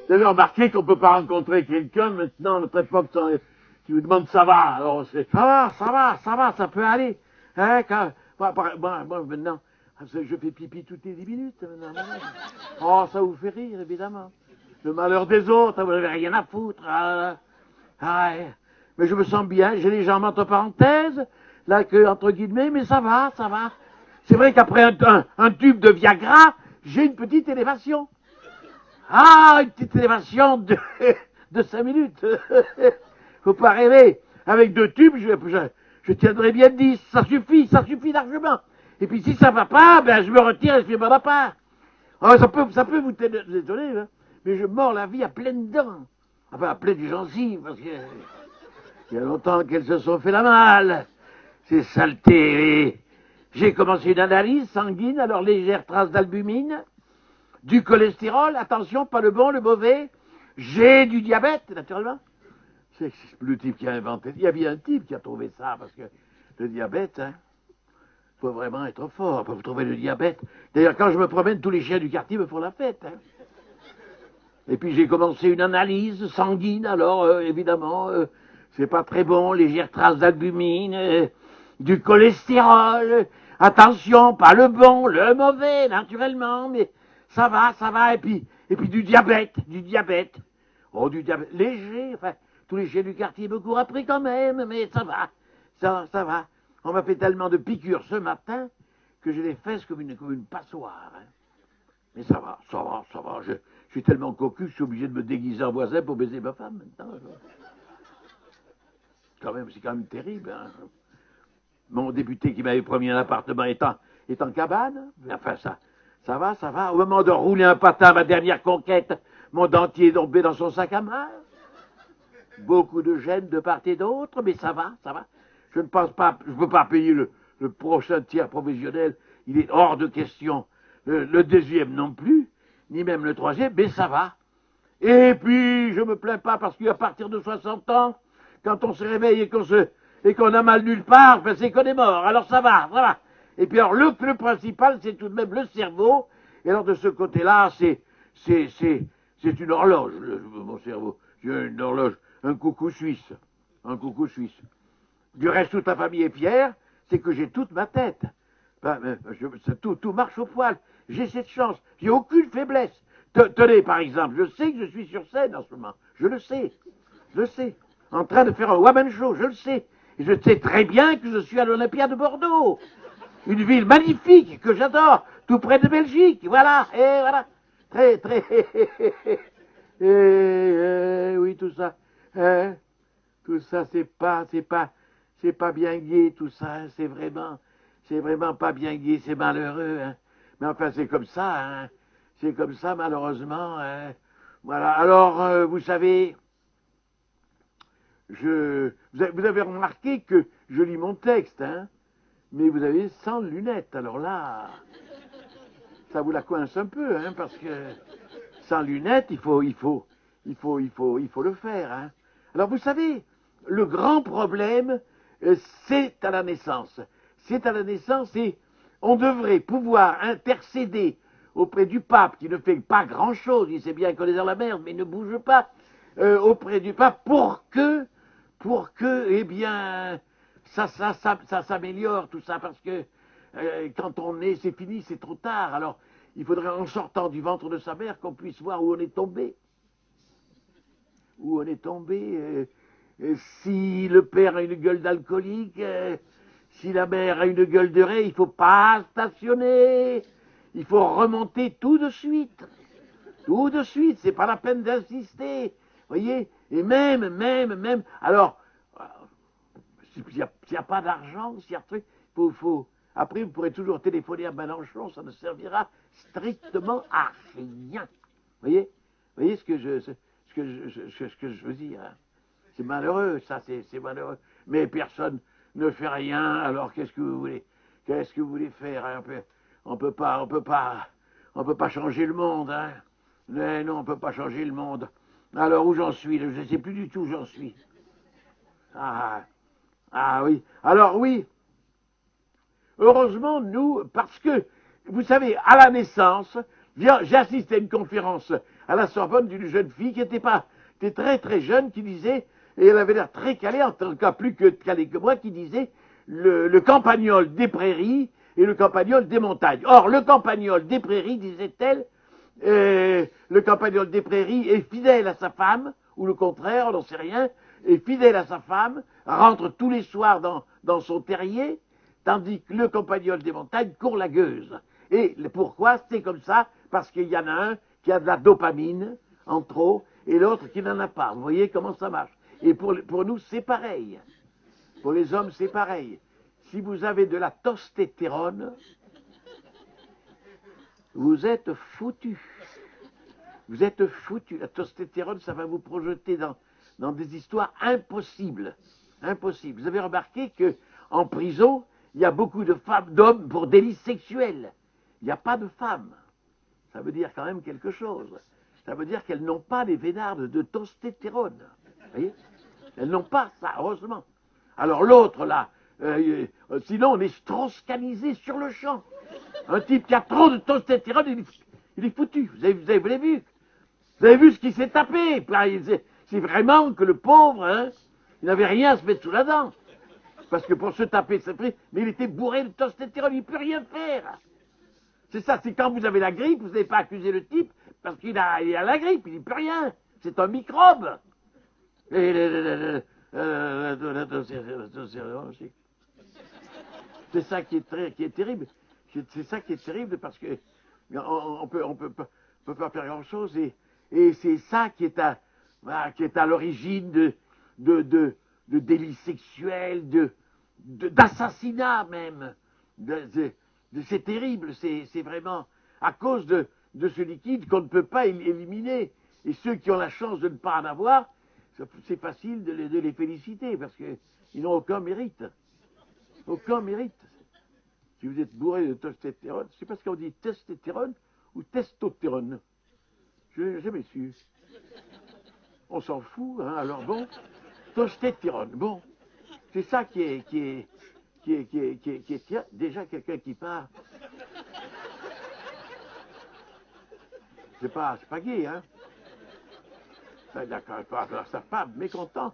Vous avez remarqué qu'on ne peut pas rencontrer quelqu'un maintenant, à notre époque, qui vous demande ça va. Alors c'est ça peut aller. Hein, moi, maintenant, je fais pipi toutes les 10 minutes. Maintenant. Oh, ça vous fait rire, évidemment. Le malheur des autres, vous n'avez rien à foutre. Ouais. Mais je me sens bien, j'ai les jambes entre parenthèses, la queue entre guillemets, mais ça va. C'est vrai qu'après un tube de Viagra, j'ai une petite élévation. Ah, une petite élévation de 5 minutes. Faut pas rêver. Avec 2 tubes, je tiendrai bien 10. Ça suffit largement. Et puis si ça va pas, ben je me retire et je fais mon part. Oh, ça peut vous étonner, hein, mais je mords la vie à pleines dents. Enfin, à pleines gencives, parce que il y a longtemps qu'elles se sont fait la malle. Ces saletés. J'ai commencé une analyse sanguine, alors légère trace d'albumine. Du cholestérol, attention, pas le bon, le mauvais. J'ai du diabète, naturellement. C'est le type qui a inventé. Il y a bien un type qui a trouvé ça, parce que le diabète, hein, faut vraiment être fort pour trouver le diabète. D'ailleurs, quand je me promène, tous les chiens du quartier me font la fête. Hein. Et puis j'ai commencé une analyse sanguine, alors évidemment, c'est pas très bon, légère trace d'albumine, du cholestérol. Attention, pas le bon, le mauvais, naturellement, mais ça va, et puis du diabète. Oh, du diabète léger, enfin, tous les chiens du quartier me courent après quand même, mais ça va. On m'a fait tellement de piqûres ce matin que j'ai les fesses comme une passoire. Hein. Mais ça va. Je suis tellement cocu que je suis obligé de me déguiser en voisin pour baiser ma femme maintenant. C'est quand même terrible. Hein. Mon député qui m'avait promis un appartement est en cabane. Enfin, ça va. Au moment de rouler un patin, ma dernière conquête, mon dentier est tombé dans son sac à main. Beaucoup de gêne de part et d'autre, mais ça va. Je ne pense pas, je ne peux pas payer le prochain tiers professionnel. Il est hors de question. Le deuxième non plus, ni même le troisième, mais ça va. Et puis, je me plains pas parce qu'à partir de 60 ans, quand on se réveille et qu'on a mal nulle part, ben c'est qu'on est mort. Alors ça va. Et puis alors, le principal, c'est tout de même le cerveau. Et alors, de ce côté-là, c'est une horloge, mon cerveau. J'ai une horloge, un coucou suisse. Du reste, toute la famille est fière, c'est que j'ai toute ma tête. Tout marche au poil. J'ai cette chance. J'ai aucune faiblesse. Tenez, par exemple, je sais que je suis sur scène en ce moment. Je le sais. En train de faire un one-man show, je le sais. Et je sais très bien que je suis à l'Olympia de Bordeaux. Une ville magnifique que j'adore, tout près de Belgique. Voilà, et voilà. Très. Oui, tout ça. Tout ça, c'est pas bien gai, tout ça. Hein, c'est vraiment pas bien gai, c'est malheureux. Hein. Mais enfin, c'est comme ça. Hein. C'est comme ça, malheureusement. Hein. Voilà. Alors, vous savez, vous avez remarqué que je lis mon texte, hein, mais vous avez sans lunettes. Alors là, ça vous la coince un peu, hein, parce que sans lunettes, il faut le faire. Hein. Alors, vous savez, le grand problème, c'est à la naissance. Et on devrait pouvoir intercéder auprès du pape, qui ne fait pas grand-chose, il sait bien qu'on est dans la merde, mais il ne bouge pas, auprès du pape, pour que, eh bien, ça s'améliore, tout ça, parce que quand on est, c'est fini, c'est trop tard. Alors, il faudrait, en sortant du ventre de sa mère, qu'on puisse voir où on est tombé. Si le père a une gueule d'alcoolique, si la mère a une gueule de raie, il ne faut pas stationner. Il faut remonter tout de suite. C'est pas la peine d'insister. Voyez. Et même. Alors, s'il n'y a pas d'argent, s'il y a un truc, après, vous pourrez toujours téléphoner à Mélenchon, ça ne servira strictement à rien. Voyez ce que je veux dire. Hein. C'est malheureux, ça, c'est malheureux. Mais personne ne fait rien, alors qu'est-ce que vous voulez? Qu'est-ce que vous voulez faire, hein? On peut pas changer le monde, hein. Mais non, on peut pas changer le monde. Alors, où j'en suis? Je ne sais plus du tout où j'en suis. Ah, ah oui. Alors oui, heureusement, nous, parce que, vous savez, à la naissance, j'ai assisté à une conférence à la Sorbonne d'une jeune fille qui était très très jeune, qui disait, et elle avait l'air très calée, en tout cas plus calée que moi, qui disait le campagnol des prairies et le campagnol des montagnes. Or, le campagnol des prairies, disait-elle, le campagnol des prairies est fidèle à sa femme, ou le contraire, on n'en sait rien, est fidèle à sa femme, rentre tous les soirs dans son terrier, tandis que le campagnol des montagnes court la gueuse. Et pourquoi c'est comme ça? Parce qu'il y en a un qui a de la dopamine en trop et l'autre qui n'en a pas. Vous voyez comment ça marche? Et pour nous, c'est pareil. Pour les hommes, c'est pareil. Si vous avez de la testostérone, vous êtes foutu. Vous êtes foutu. La testostérone, ça va vous projeter dans des histoires impossibles. Impossibles. Vous avez remarqué qu'en prison, il y a beaucoup de femmes, d'hommes pour délit sexuel. Il n'y a pas de femmes. Ça veut dire quand même quelque chose. Ça veut dire qu'elles n'ont pas les vénardes de testostérone. Vous voyez? Elles n'ont pas ça, heureusement. Alors l'autre, là, sinon on est strauss-canisé sur le champ. Un type qui a trop de testostérone, il est foutu. Vous avez vu? Vous avez vu ce qu'il s'est tapé? C'est vraiment que le pauvre, hein, il n'avait rien à se mettre sous la dent. Parce que pour se taper, c'est pris, mais il était bourré de testostérone, il ne peut rien faire. C'est ça, c'est quand vous avez la grippe, vous n'avez pas accusé le type, parce qu'il a la grippe, il ne peut rien. C'est un microbe. C'est ça qui est terrible. C'est ça qui est terrible parce que on peut pas faire grand chose et c'est ça qui est à l'origine de délits sexuels, d'assassinats même. C'est terrible, c'est vraiment à cause de ce liquide qu'on ne peut pas éliminer. Et ceux qui ont la chance de ne pas en avoir, c'est facile de les féliciter parce qu'ils n'ont aucun mérite. Aucun mérite. Si vous êtes bourré de testostérone, c'est parce qu'on dit testostérone ou testostérone. Je n'ai jamais su. On s'en fout, hein, alors bon. Testostérone, bon. C'est ça qui est tiens, déjà quelqu'un qui part. C'est pas gay, hein. Ben, d'accord, alors sa femme, mécontent.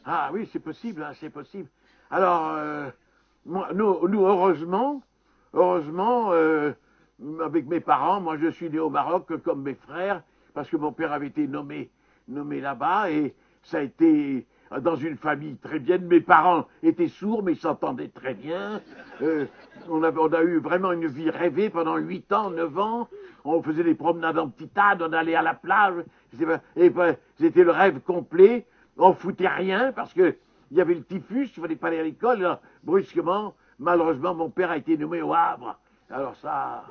Ah oui, c'est possible, hein, c'est possible. Alors, nous, heureusement, avec mes parents, moi je suis né au Maroc comme mes frères, parce que mon père avait été nommé là-bas, et ça a été dans une famille très bien. Mes parents étaient sourds, mais ils s'entendaient très bien. On a eu vraiment une vie rêvée pendant 8 ans, 9 ans. On faisait des promenades en petitade, on allait à la plage, et c'était le rêve complet. On foutait rien, parce que il y avait le typhus, il ne fallait pas aller à l'école. Alors, brusquement, malheureusement, mon père a été nommé au Havre. Alors ça,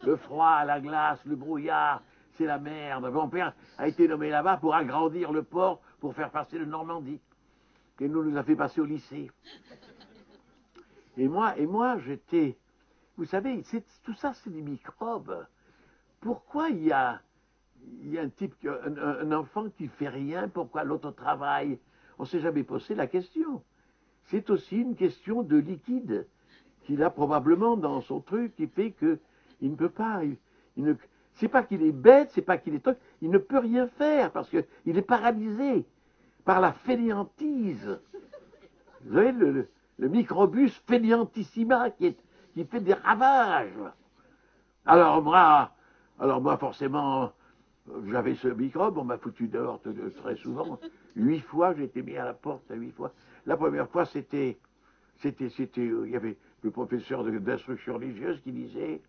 le froid, la glace, le brouillard, c'est la merde. Mon père a été nommé là-bas pour agrandir le port, pour faire passer le Normandie. Et nous a fait passer au lycée. Et moi, j'étais... Vous savez, tout ça, c'est des microbes. Pourquoi il y a un type, un enfant qui ne fait rien, pourquoi l'autre travaille? On ne s'est jamais posé la question. C'est aussi une question de liquide qu'il a probablement dans son truc qui fait qu'il ne peut pas. C'est pas qu'il est bête, c'est pas qu'il est truc, il ne peut rien faire parce qu'il est paralysé par la fainéantise. Vous savez, le microbus fainéantissima qui fait des ravages. Alors moi, forcément, j'avais ce microbe, on m'a foutu dehors très souvent. 8 fois, j'ai été mis à la porte, 8 fois. La première fois, il y avait le professeur d'instruction religieuse qui disait,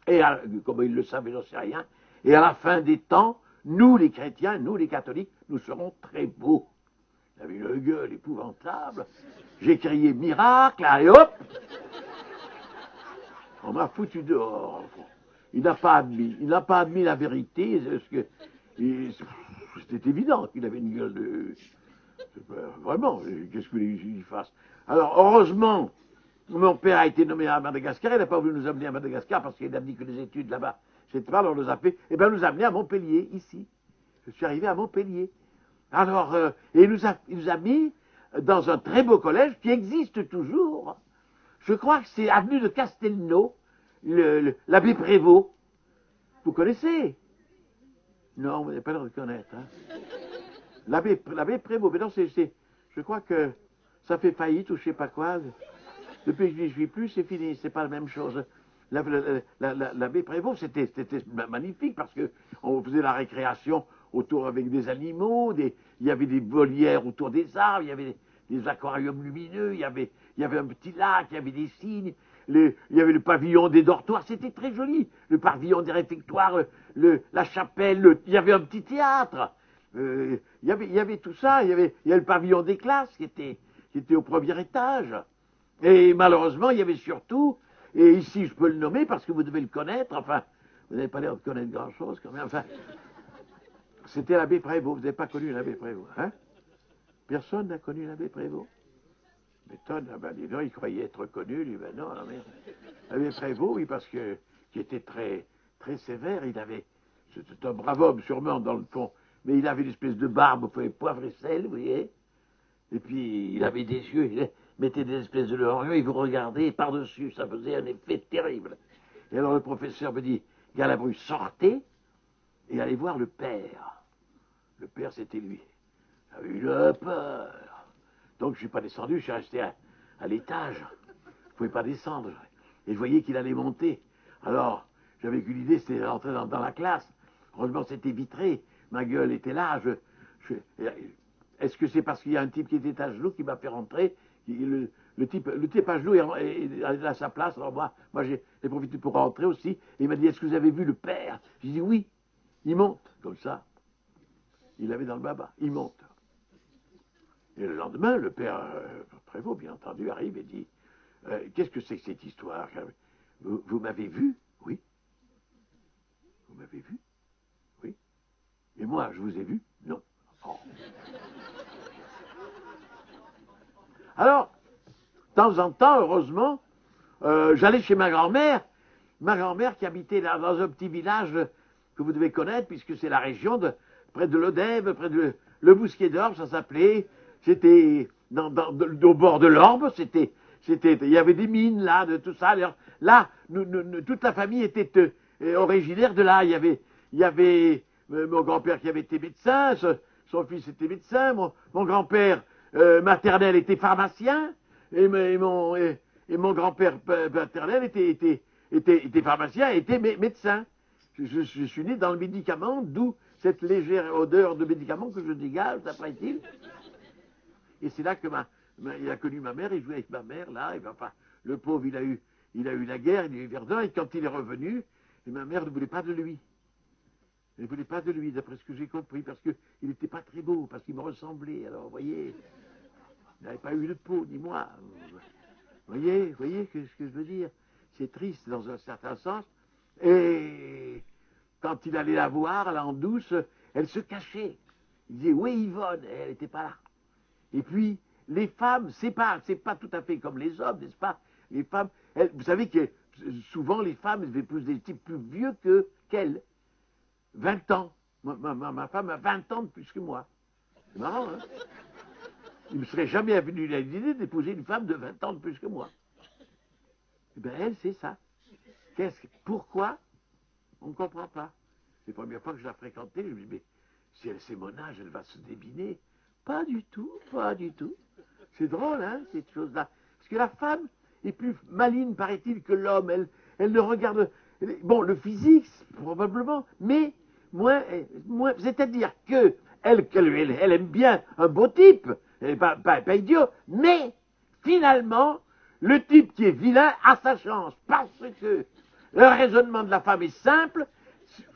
et comme il le savait, j'en sais rien, et à la fin des temps, nous les chrétiens, nous les catholiques, nous serons très beaux. J'avais une gueule épouvantable. J'ai crié miracle, et hop, on m'a foutu dehors. Il n'a pas admis la vérité, c'était évident qu'il avait une gueule de... Vraiment, qu'est-ce que vous voulez qu'il fasse? Alors, heureusement, Mon père a été nommé à Madagascar, il n'a pas voulu nous amener à Madagascar parce qu'il a dit que les études là-bas, c'était pas, alors on nous a fait, et bien nous a amenés à Montpellier, ici. Je suis arrivé à Montpellier. Alors, et il nous a mis dans un très beau collège qui existe toujours. Je crois que c'est avenue de Castelnau, l'abbé Prévost. Vous connaissez? Non, vous n'avez pas le reconnaître. Hein. L'abbé Prévost, mais non, je crois que ça fait faillite ou je sais pas quoi. Depuis que je n'y suis plus, c'est fini, c'est pas la même chose. L'abbé Prévost, c'était magnifique parce que on faisait la récréation autour avec des animaux, il y avait des volières autour des arbres, il y avait des aquariums lumineux, il y avait un petit lac, il y avait des cygnes, il y avait le pavillon des dortoirs, c'était très joli. Le pavillon des réfectoires, la chapelle, il y avait un petit théâtre. Il y avait tout ça, il y avait le pavillon des classes qui était au premier étage. Et malheureusement, il y avait surtout, et ici je peux le nommer parce que vous devez le connaître, enfin, vous n'avez pas l'air de connaître grand-chose quand même, enfin, c'était l'abbé Prévost, vous n'avez pas connu l'abbé Prévost, hein? Personne n'a connu l'abbé Prévost? M'étonne, ah ben dis donc, il croyait être connu, lui, ben non, mais l'abbé Prévost, oui, parce que, qui était très, très sévère, c'était un brave homme sûrement dans le fond, mais il avait une espèce de barbe, poivre et sel, vous voyez, et puis il avait des yeux, il mettait des espèces de lorgnons, il vous regardait par-dessus, ça faisait un effet terrible. Et alors le professeur me dit, Galabru, sortez et allez voir le père. Le père, c'était lui. J'avais eu le peur. Donc je ne suis pas descendu, je suis resté à l'étage. Je ne pouvais pas descendre. Et je voyais qu'il allait monter. Alors, j'avais qu'une idée, c'était d'entrer dans la classe. Heureusement, c'était vitré. Ma gueule était là. Est-ce que c'est parce qu'il y a un type qui était à genoux qui m'a fait rentrer? Le type à genoux est à sa place. Alors moi j'ai profité pour rentrer aussi. Et il m'a dit, est-ce que vous avez vu le père? J'ai dit oui. Il monte, comme ça. Il avait dans le baba. Il monte. Et le lendemain, le père Prévost, bien entendu, arrive et dit, qu'est-ce que c'est que cette histoire? Vous m'avez vu? Oui. Vous m'avez vu? Oui. Et moi, je vous ai vu? Non. Oh. Alors, de temps en temps, heureusement, j'allais chez ma grand-mère qui habitait dans un petit village que vous devez connaître, puisque c'est la région près de l'Odève, près de le Bousquier d'Orbe, ça s'appelait. C'était au bord de l'Orbe, il y avait des mines là, de tout ça. Là, toute la famille était originaire de là. Il y avait mon grand-père qui avait été médecin, son fils était médecin, mon grand-père maternel était pharmacien, et mon grand-père paternel était pharmacien et était médecin. Je suis né dans le médicament, d'où cette légère odeur de médicament que je dégage, d'après-il. Et c'est là que il a connu ma mère, il jouait avec ma mère, là, et enfin, le pauvre, il a eu la guerre, il a eu Verdun, et quand il est revenu, et ma mère ne voulait pas de lui. Elle ne voulait pas de lui, d'après ce que j'ai compris, parce qu'il n'était pas très beau, parce qu'il me ressemblait. Alors, vous voyez, il n'avait pas eu de peau, ni moi. Vous voyez ce que je veux dire? C'est triste dans un certain sens. Et quand il allait la voir, là, en douce, elle se cachait. Il disait, oui, Yvonne, et elle n'était pas là. Et puis, les femmes, c'est pas tout à fait comme les hommes, n'est-ce pas? Les femmes, vous savez que souvent les femmes, elles épousent des types plus vieux qu'elles. 20 ans. Ma femme a 20 ans de plus que moi. C'est marrant, hein? Il ne me serait jamais venu l'idée d'épouser une femme de 20 ans de plus que moi. Eh bien, elle, c'est ça. Pourquoi? On ne comprend pas. C'est la première fois que je la fréquentais, je me dis, mais si elle c'est mon âge, elle va se débiner. Pas du tout, pas du tout. C'est drôle, hein, cette chose-là. Parce que la femme est plus maligne, paraît-il, que l'homme. Elle ne regarde... Bon, le physique, probablement, mais moins c'est-à-dire qu'elle aime bien un beau type, elle n'est pas idiot, mais finalement, le type qui est vilain a sa chance, parce que le raisonnement de la femme est simple.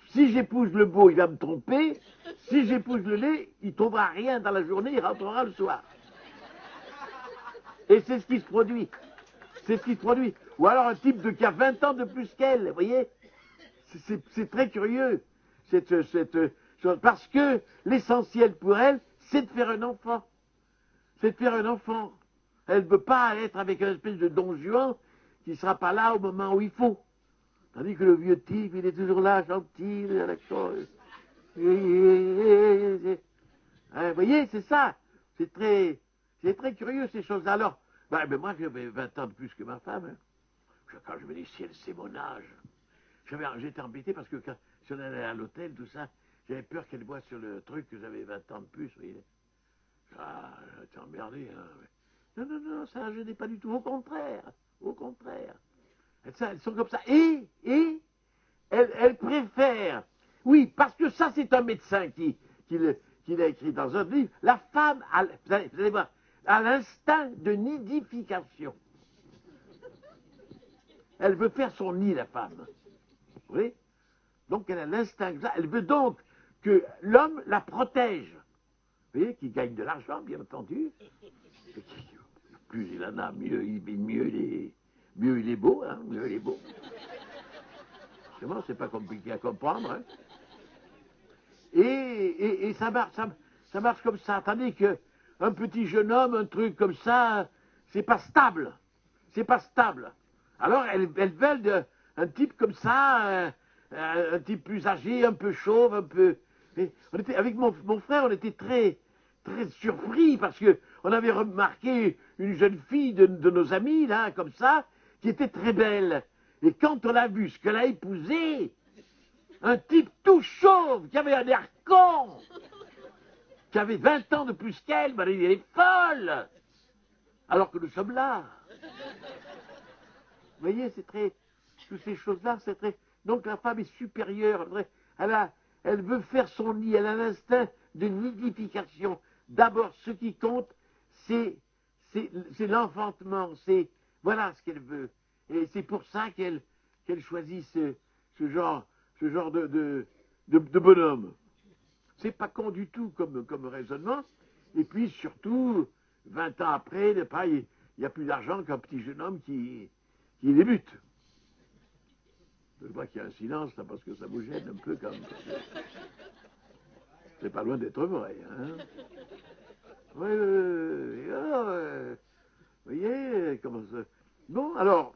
Si j'épouse le beau, il va me tromper. Si j'épouse le laid, il ne trouvera rien dans la journée, il rentrera le soir. Et c'est ce qui se produit. C'est ce qui se produit. Ou alors un type qui a 20 ans de plus qu'elle, vous voyez? C'est très curieux. Parce que l'essentiel pour elle, c'est de faire un enfant. C'est de faire un enfant. Elle ne veut pas être avec un espèce de Don Juan qui ne sera pas là au moment où il faut. Tandis que le vieux type, il est toujours là, gentil, d'accord. Vous voyez, c'est ça. C'est très curieux, ces choses-là. Alors, ben moi, j'avais 20 ans de plus que ma femme. Hein. Quand je me dis, si elle sait mon âge, j'étais embêté parce que si on allait à l'hôtel, tout ça, j'avais peur qu'elle voie sur le truc que j'avais 20 ans de plus, vous voyez. Ah, j'étais emmerdé. Hein. Non, ça, je n'ai pas du tout. Au contraire. Elles sont comme ça. Et elles préfèrent. Oui, parce que ça, c'est un médecin qui l'a écrit dans un livre. La femme, vous allez voir, a l'instinct de nidification. Elle veut faire son nid, la femme. Vous voyez? Donc, elle a l'instinct de ça. Elle veut donc que l'homme la protège. Vous voyez, qu'il gagne de l'argent, bien entendu. Plus il en a, mieux il est beau, hein, mieux il est beau. Vraiment, c'est pas compliqué à comprendre. Hein. Et ça marche comme ça. Tandis qu'un petit jeune homme, un truc comme ça, c'est pas stable. Alors, elles veulent un type comme ça, un type plus âgé, un peu chauve, un peu... avec mon frère, on était très surpris parce que on avait remarqué une jeune fille de nos amis, là, comme ça, qui était très belle. Et quand on a vu ce qu'elle a épousé, un type tout chauve, qui avait un air con, qui avait 20 ans de plus qu'elle, ben, il est folle. Alors que nous sommes là. Vous voyez, toutes ces choses-là, c'est très... Donc la femme est supérieure, elle veut faire son nid, elle a l'instinct de nidification. D'abord, ce qui compte, c'est l'enfantement, voilà ce qu'elle veut. Et c'est pour ça qu'elle choisit ce genre de bonhomme. C'est pas con du tout comme raisonnement. Et puis surtout, 20 ans après, il n'y a plus d'argent qu'un petit jeune homme qui débute. Je vois qu'il y a un silence là parce que ça vous gêne un peu quand même. C'est pas loin d'être vrai, hein. Oui, vous voyez, comment ça... Bon, alors,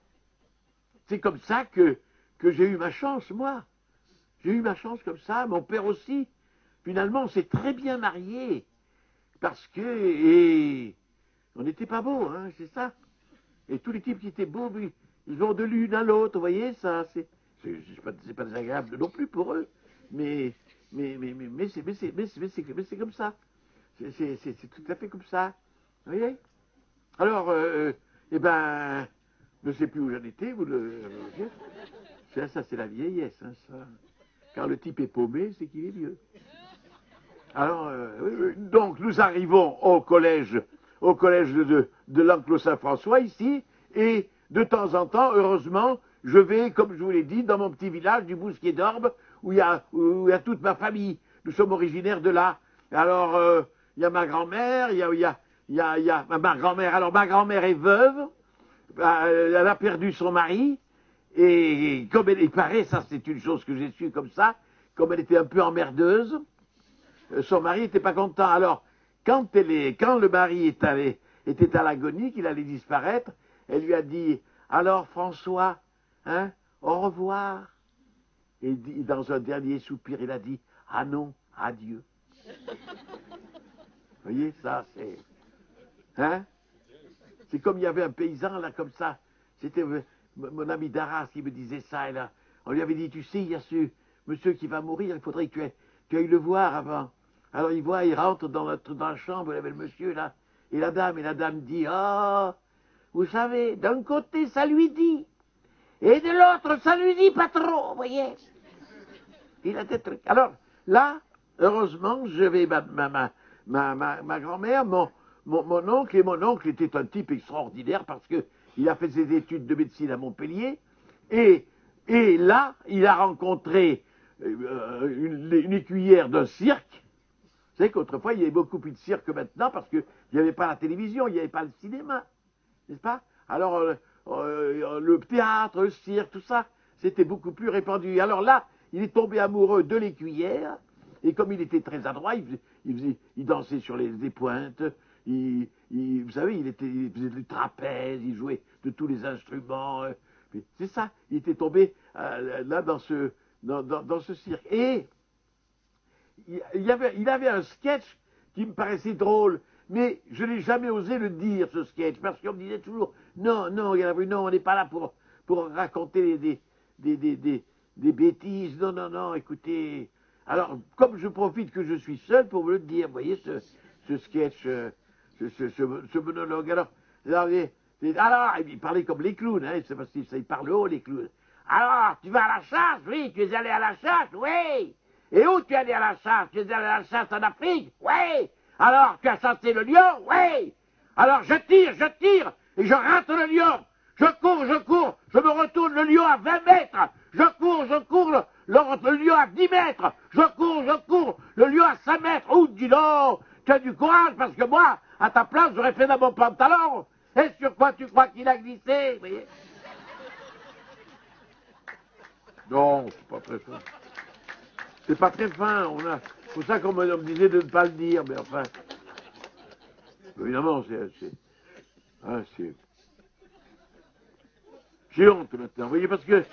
c'est comme ça que j'ai eu ma chance, moi. J'ai eu ma chance comme ça, mon père aussi. Finalement, on s'est très bien mariés. Parce que... on n'était pas beaux, hein, c'est ça. Et tous les types qui étaient beaux, ils vont de l'une à l'autre, vous voyez, ça, c'est pas désagréable non plus pour eux. Mais c'est comme ça. C'est tout à fait comme ça. Vous voyez? Alors, je ne sais plus où j'en étais, vous le dites. Ça, c'est la vieillesse, hein, ça. Quand le type est paumé, c'est qu'il est vieux. Alors, donc, nous arrivons au collège de l'Enclos Saint-François, ici, et de temps en temps, heureusement, je vais, comme je vous l'ai dit, dans mon petit village du Bousquier d'Orbe, où il y a toute ma famille. Nous sommes originaires de là. Alors, il y a ma grand-mère, il y a ma grand-mère. Alors, ma grand-mère est veuve, elle a perdu son mari, et comme il paraît, ça c'est une chose que j'ai su comme ça, comme elle était un peu emmerdeuse, son mari n'était pas content. Alors, quand le mari était à l'agonie, qu'il allait disparaître, elle lui a dit, alors François, hein, au revoir. Et dans un dernier soupir, il a dit, ah non, adieu. Vous voyez, ça, c'est... Hein? C'est comme il y avait un paysan, là, comme ça. C'était mon ami d'Arras qui me disait ça. Et là, on lui avait dit, tu sais, il y a ce monsieur qui va mourir, il faudrait que tu ailles le voir avant. Alors il rentre dans la chambre, il y avait le monsieur, là, et la dame dit, oh, vous savez, d'un côté, ça lui dit, et de l'autre, ça lui dit pas trop, vous voyez. Il a des trucs. Alors, là, heureusement, je vais, ma grand-mère, mon oncle, et mon oncle était un type extraordinaire parce qu'il a fait ses études de médecine à Montpellier, et là, il a rencontré une écuyère d'un cirque. Vous savez qu'autrefois, il y avait beaucoup plus de cirque que maintenant parce qu'il n'y avait pas la télévision, il n'y avait pas le cinéma, n'est-ce pas? Alors, le théâtre, le cirque, tout ça, c'était beaucoup plus répandu. Alors là, il est tombé amoureux de l'écuyère, et comme il était très adroit, il dansait sur les pointes, vous savez, il faisait du trapèze, il jouait de tous les instruments. C'est ça, il était tombé là dans ce cirque. Et il avait un sketch qui me paraissait drôle, mais je n'ai jamais osé le dire, ce sketch, parce qu'on me disait toujours, non, non, non, on n'est pas là pour raconter des bêtises, non, non, non, écoutez. Alors, comme je profite que je suis seul pour vous le dire, vous voyez, ce sketch, ce monologue. Alors, il parlait comme les clowns, hein, c'est parce qu'ils parlent haut, les clowns. Alors, tu vas à la chasse? Oui, tu es allé à la chasse? Oui. Et où tu es allé à la chasse? Tu es allé à la chasse en Afrique? Oui. Alors, tu as chassé le lion? Oui. Alors, je tire, et je rate le lion. Je cours, je me retourne, le lion à 20 mètres. Je cours, le lion à 10 mètres. Je cours, le lion à 5 mètres. Ouh, dis donc, tu as du courage, parce que moi, à ta place, j'aurais fait dans mon pantalon. Et sur quoi tu crois qu'il a glissé, vous voyez? Non, c'est pas très fin. C'est pas très fin, c'est pour ça qu'on me disait de ne pas le dire, mais enfin... Évidemment, c'est... J'ai honte maintenant, vous voyez, parce que...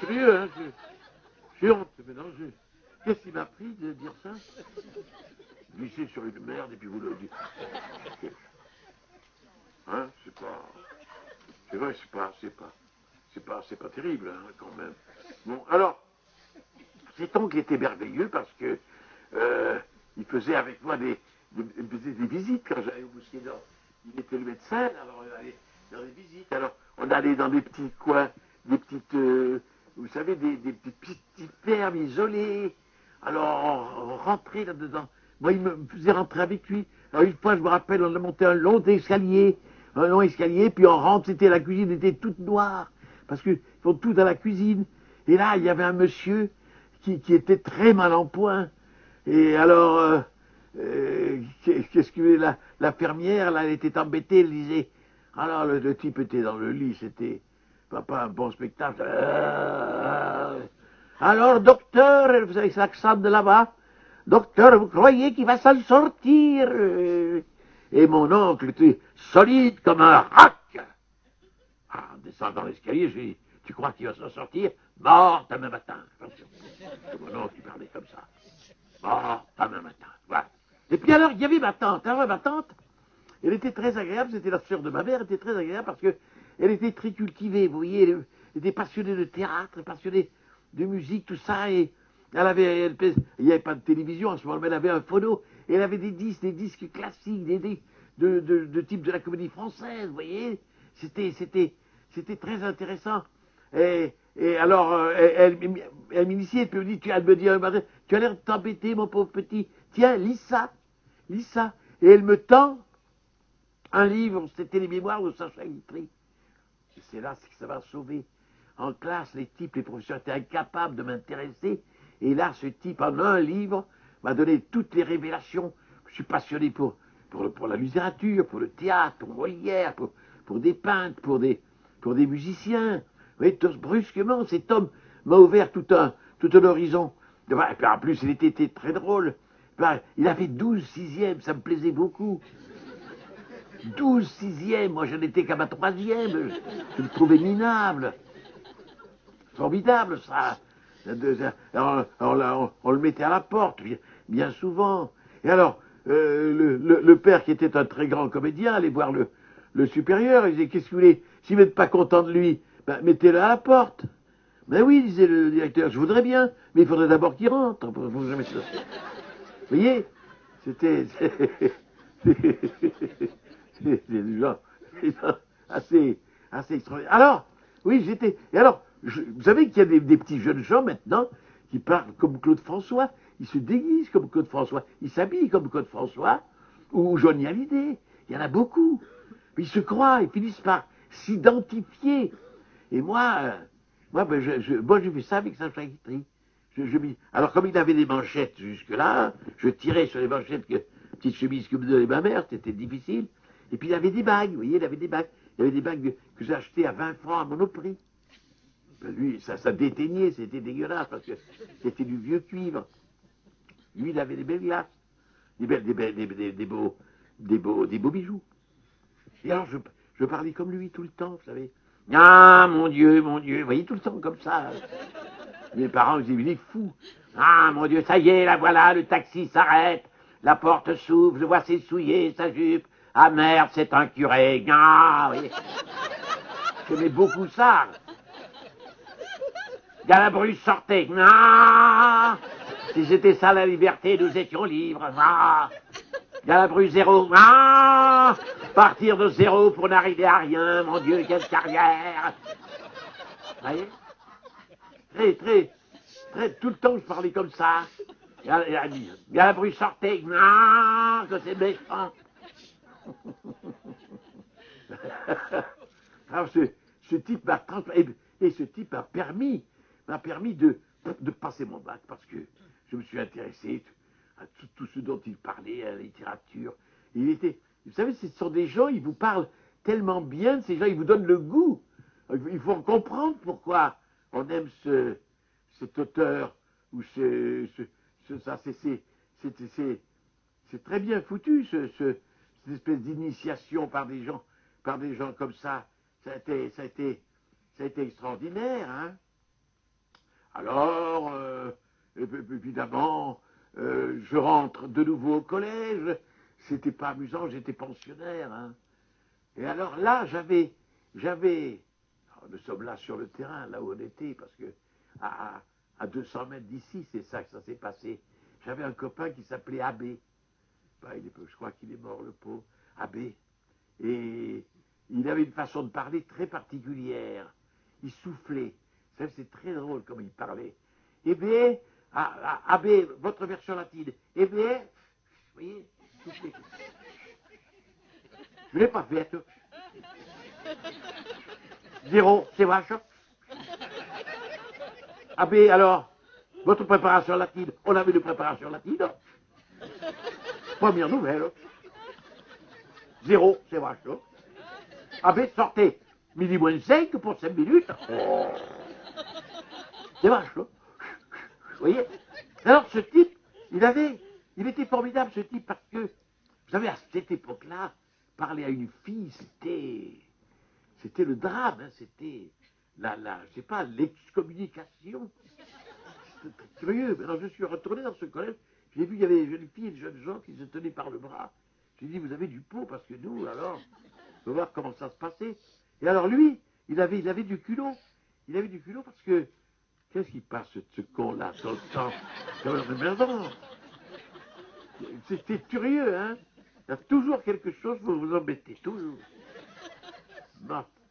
Sérieux, hein, j'ai honte maintenant, qu'est-ce qui m'a pris de dire ça? Glisser sur une merde et puis vous le dites. Hein, c'est vrai, c'est pas terrible, hein, quand même. Bon, alors, cet oncle était merveilleux parce que il faisait avec moi il faisait des visites quand j'allais au Bousquet d'Or. Il était le médecin, alors on allait dans des visites. Alors, on allait dans des petits coins, des petites, vous savez, des petites fermes isolées. Alors, on rentrait là-dedans. Moi, il me faisait rentrer avec lui. Alors, une fois, je me rappelle, on a monté un long escalier, puis on rentre, la cuisine était toute noire, parce qu'ils font tout dans la cuisine. Et là, il y avait un monsieur qui était très mal en point. Et alors, qu'est-ce que la fermière, là, elle était embêtée, elle disait, alors le type était dans le lit, c'était pas un bon spectacle. Alors, docteur, vous savez, c'est l'accent de là-bas, docteur, vous croyez qu'il va s'en sortir? Et mon oncle était solide comme un rack. En descendant l'escalier, j'ai dit, tu crois qu'il va s'en sortir? Mort demain matin. Attention. C'est mon oncle qui parlait comme ça. Mort demain matin. Voilà. Et puis alors, il y avait ma tante. Alors, ma tante, elle était très agréable, c'était la sœur de ma mère, elle était très agréable parce que elle était très cultivée, vous voyez, elle était passionnée de théâtre, passionnée de musique, tout ça, et il n'y avait pas de télévision en ce moment, mais elle avait un phono, et elle avait des disques classiques, de type de la comédie française, vous voyez, c'était très intéressant. Et alors, elle m'initiait, puis elle me dit, tu as l'air de t'embêter, mon pauvre petit, tiens, lis ça. Et elle me tend un livre, c'était les mémoires de Sacha Guitry. Et c'est là que ça m'a sauvé. En classe, les professeurs étaient incapables de m'intéresser. Et là, ce type, en un livre, m'a donné toutes les révélations. Je suis passionné pour la littérature, pour le théâtre, pour Molière, pour des peintres, pour des musiciens. Vous voyez, brusquement, cet homme m'a ouvert tout un horizon. Et puis en plus, il était très drôle. Il avait 12 sixièmes, ça me plaisait beaucoup. 12 sixièmes, moi j'en étais qu'à ma troisième. Je le trouvais minable. Formidable, ça. Alors, on le mettait à la porte, bien souvent. Et alors, le père, qui était un très grand comédien, allait voir le supérieur, il disait, qu'est-ce que vous voulez? Si vous n'êtes pas content de lui, ben, mettez-le à la porte. Ben oui, disait le directeur, je voudrais bien, mais il faudrait d'abord qu'il rentre. Vous voyez, c'était des gens assez extraordinaires. Alors, oui, et alors, vous savez qu'il y a des petits jeunes gens maintenant qui parlent comme Claude François, ils se déguisent comme Claude François, ils s'habillent comme Claude François, ou Johnny Hallyday, il y en a beaucoup. Ils se croient, ils finissent par s'identifier. Et moi, j'ai fait ça avec Sacha Guitry. Alors, comme il avait des manchettes jusque-là, je tirais sur les manchettes, petite chemise que me donnait ma mère, c'était difficile. Et puis il avait des bagues, vous voyez, il avait des bagues. Il y avait des bagues que j'ai achetées à 20 francs à Monoprix. Ben lui, ça déteignait, c'était dégueulasse, parce que c'était du vieux cuivre. Lui, il avait des belles glaces, des des beaux bijoux. Et alors, je parlais comme lui tout le temps, vous savez. Ah, mon Dieu, vous voyez, tout le temps comme ça. Mes parents me disaient, il est fou. Ah, mon Dieu, ça y est, là, voilà, le taxi s'arrête, la porte s'ouvre, je vois s'essouiller sa jupe. Ah, merde, c'est un curé. Ah, oui. J'aimais beaucoup ça. Galabru sortait. Ah, si c'était ça la liberté, nous étions libres. Ah, Galabru zéro. Ah, partir de zéro pour n'arriver à rien. Mon Dieu, quelle carrière. Vous voyez? Très, tout le temps je parlais comme ça. Galabru sortait. Ah, que c'est méchant. Alors ce type m'a et ce type m'a permis de passer mon bac parce que je me suis intéressé à tout ce dont il parlait, à la littérature. Vous savez, ce sont des gens, ils vous parlent tellement bien, ces gens, ils vous donnent le goût. Il faut comprendre pourquoi on aime cet auteur ou ça, c'est très bien foutu, cette espèce d'initiation par des gens comme ça. Ça a été extraordinaire, hein. Alors, évidemment, je rentre de nouveau au collège. C'était pas amusant, j'étais pensionnaire, hein. Et alors là, nous sommes là sur le terrain, là où on était, parce que à 200 mètres d'ici, c'est ça que ça s'est passé. J'avais un copain qui s'appelait Abbé. Ben, je crois qu'il est mort, le pauvre Abbé. Et il avait une façon de parler très particulière. Il soufflait. C'est très drôle comme il parlait. Eh bien, Abbé, votre version latine. Eh bien, vous voyez, soufflez. Je ne l'ai pas fait. Zéro, c'est vache. Abbé, alors, votre préparation latine. On avait une préparation latine. Première nouvelle. Zéro, c'est vache. Abbé, sortez. Midi moins 5 pour 5 minutes. Oh. C'est vache, là. Vous voyez? Alors, ce type, il était formidable, ce type, parce que, vous savez, à cette époque-là, parler à une fille, c'était le drame, hein, c'était je sais pas, l'excommunication. C'était très curieux. Alors, je suis retourné dans ce collège, j'ai vu qu'il y avait des jeunes filles et des jeunes gens qui se tenaient par le bras. J'ai dit, vous avez du pot, parce que nous, alors, on va voir comment ça se passait. Et alors, lui, il avait du culot. Il avait du culot parce que, qu'est-ce qui passe, ce con-là, tout le temps? C'était curieux, hein? Il y a toujours quelque chose pour vous embêter, toujours.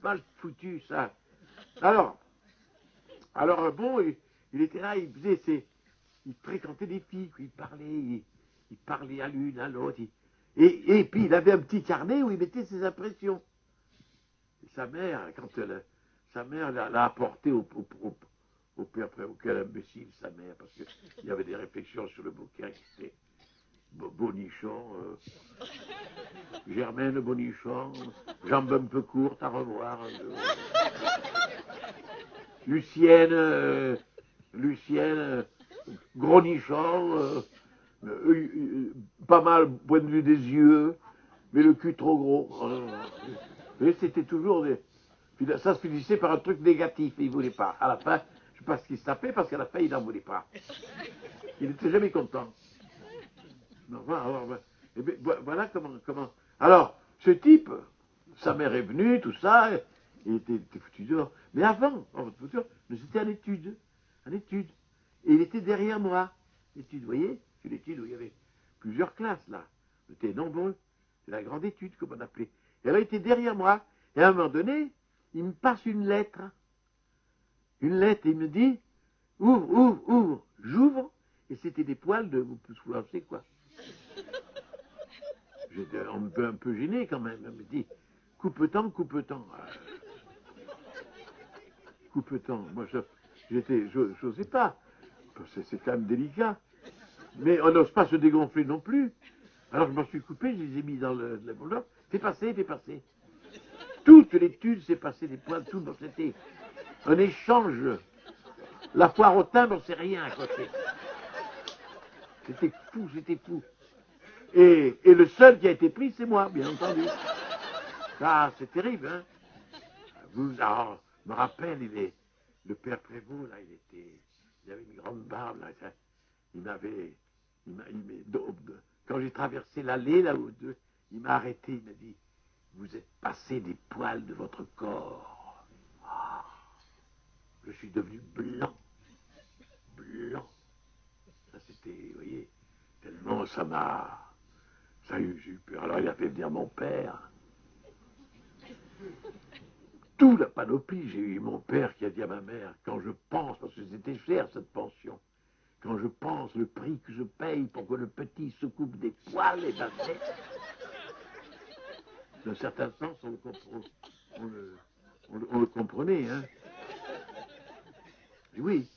Mal foutu, ça. Alors bon, il était là, il fréquentait des filles, il parlait à l'une, à l'autre. Et puis, il avait un petit carnet où il mettait ses impressions. Et sa mère, sa mère l'a apporté au père, auquel imbécile, sa mère, parce qu'il y avait des réflexions sur le bouquin qui c'était Bonichon, Germaine Bonichon, jambes un peu courtes, à revoir. Lucienne, gros nichon, pas mal point de vue des yeux, mais le cul trop gros. Et c'était toujours ça se finissait par un truc négatif, il ne voulait pas. À la fin, je ne sais pas ce qu'il se tapait, parce qu'à la fin, il n'en voulait pas. Il n'était jamais content. Non, voilà comment. Alors, ce type, sa mère est venue, tout ça, il était foutu dehors. Mais avant, j'étais en études. Et il était derrière moi. Études, vous voyez? C'est l'étude où il y avait plusieurs classes, là. On était nombreux. C'est la grande étude, comme on appelait. Et alors, il était derrière moi. Et à un moment donné, il me passe une lettre. Et il me dit, ouvre. J'ouvre, et c'était des poils de, vous savez quoi. J'étais un peu gêné quand même. Il me dit, coupe-temps. Coupe-temps. Moi, j'osais pas. C'est quand même délicat. Mais on n'ose pas se dégonfler non plus. Alors je m'en suis coupé, je les ai mis dans l'enveloppe. Fais passer. Toute l'étude s'est passée, des points, tout. C'était un échange. La foire au timbre, c'est rien à côté. C'était fou. Et le seul qui a été pris, c'est moi, bien entendu. Ça, c'est terrible, hein. Alors, je me rappelle, le père Prévost, là, il avait une grande barbe, là, il m'avait, quand j'ai traversé l'allée, là, il m'a arrêté, il m'a dit, vous êtes passé des poils de votre corps. Ah, je suis devenu blanc. Blanc. Ça, c'était, vous voyez, tellement j'ai eu peur. Alors, il a fait venir mon père. Tout la panoplie, j'ai eu mon père qui a dit à ma mère, quand je pense, parce que c'était cher cette pension, quand je pense le prix que je paye pour que le petit se coupe des poils, et ben d'un certain sens, on le comprenait, hein. Et oui.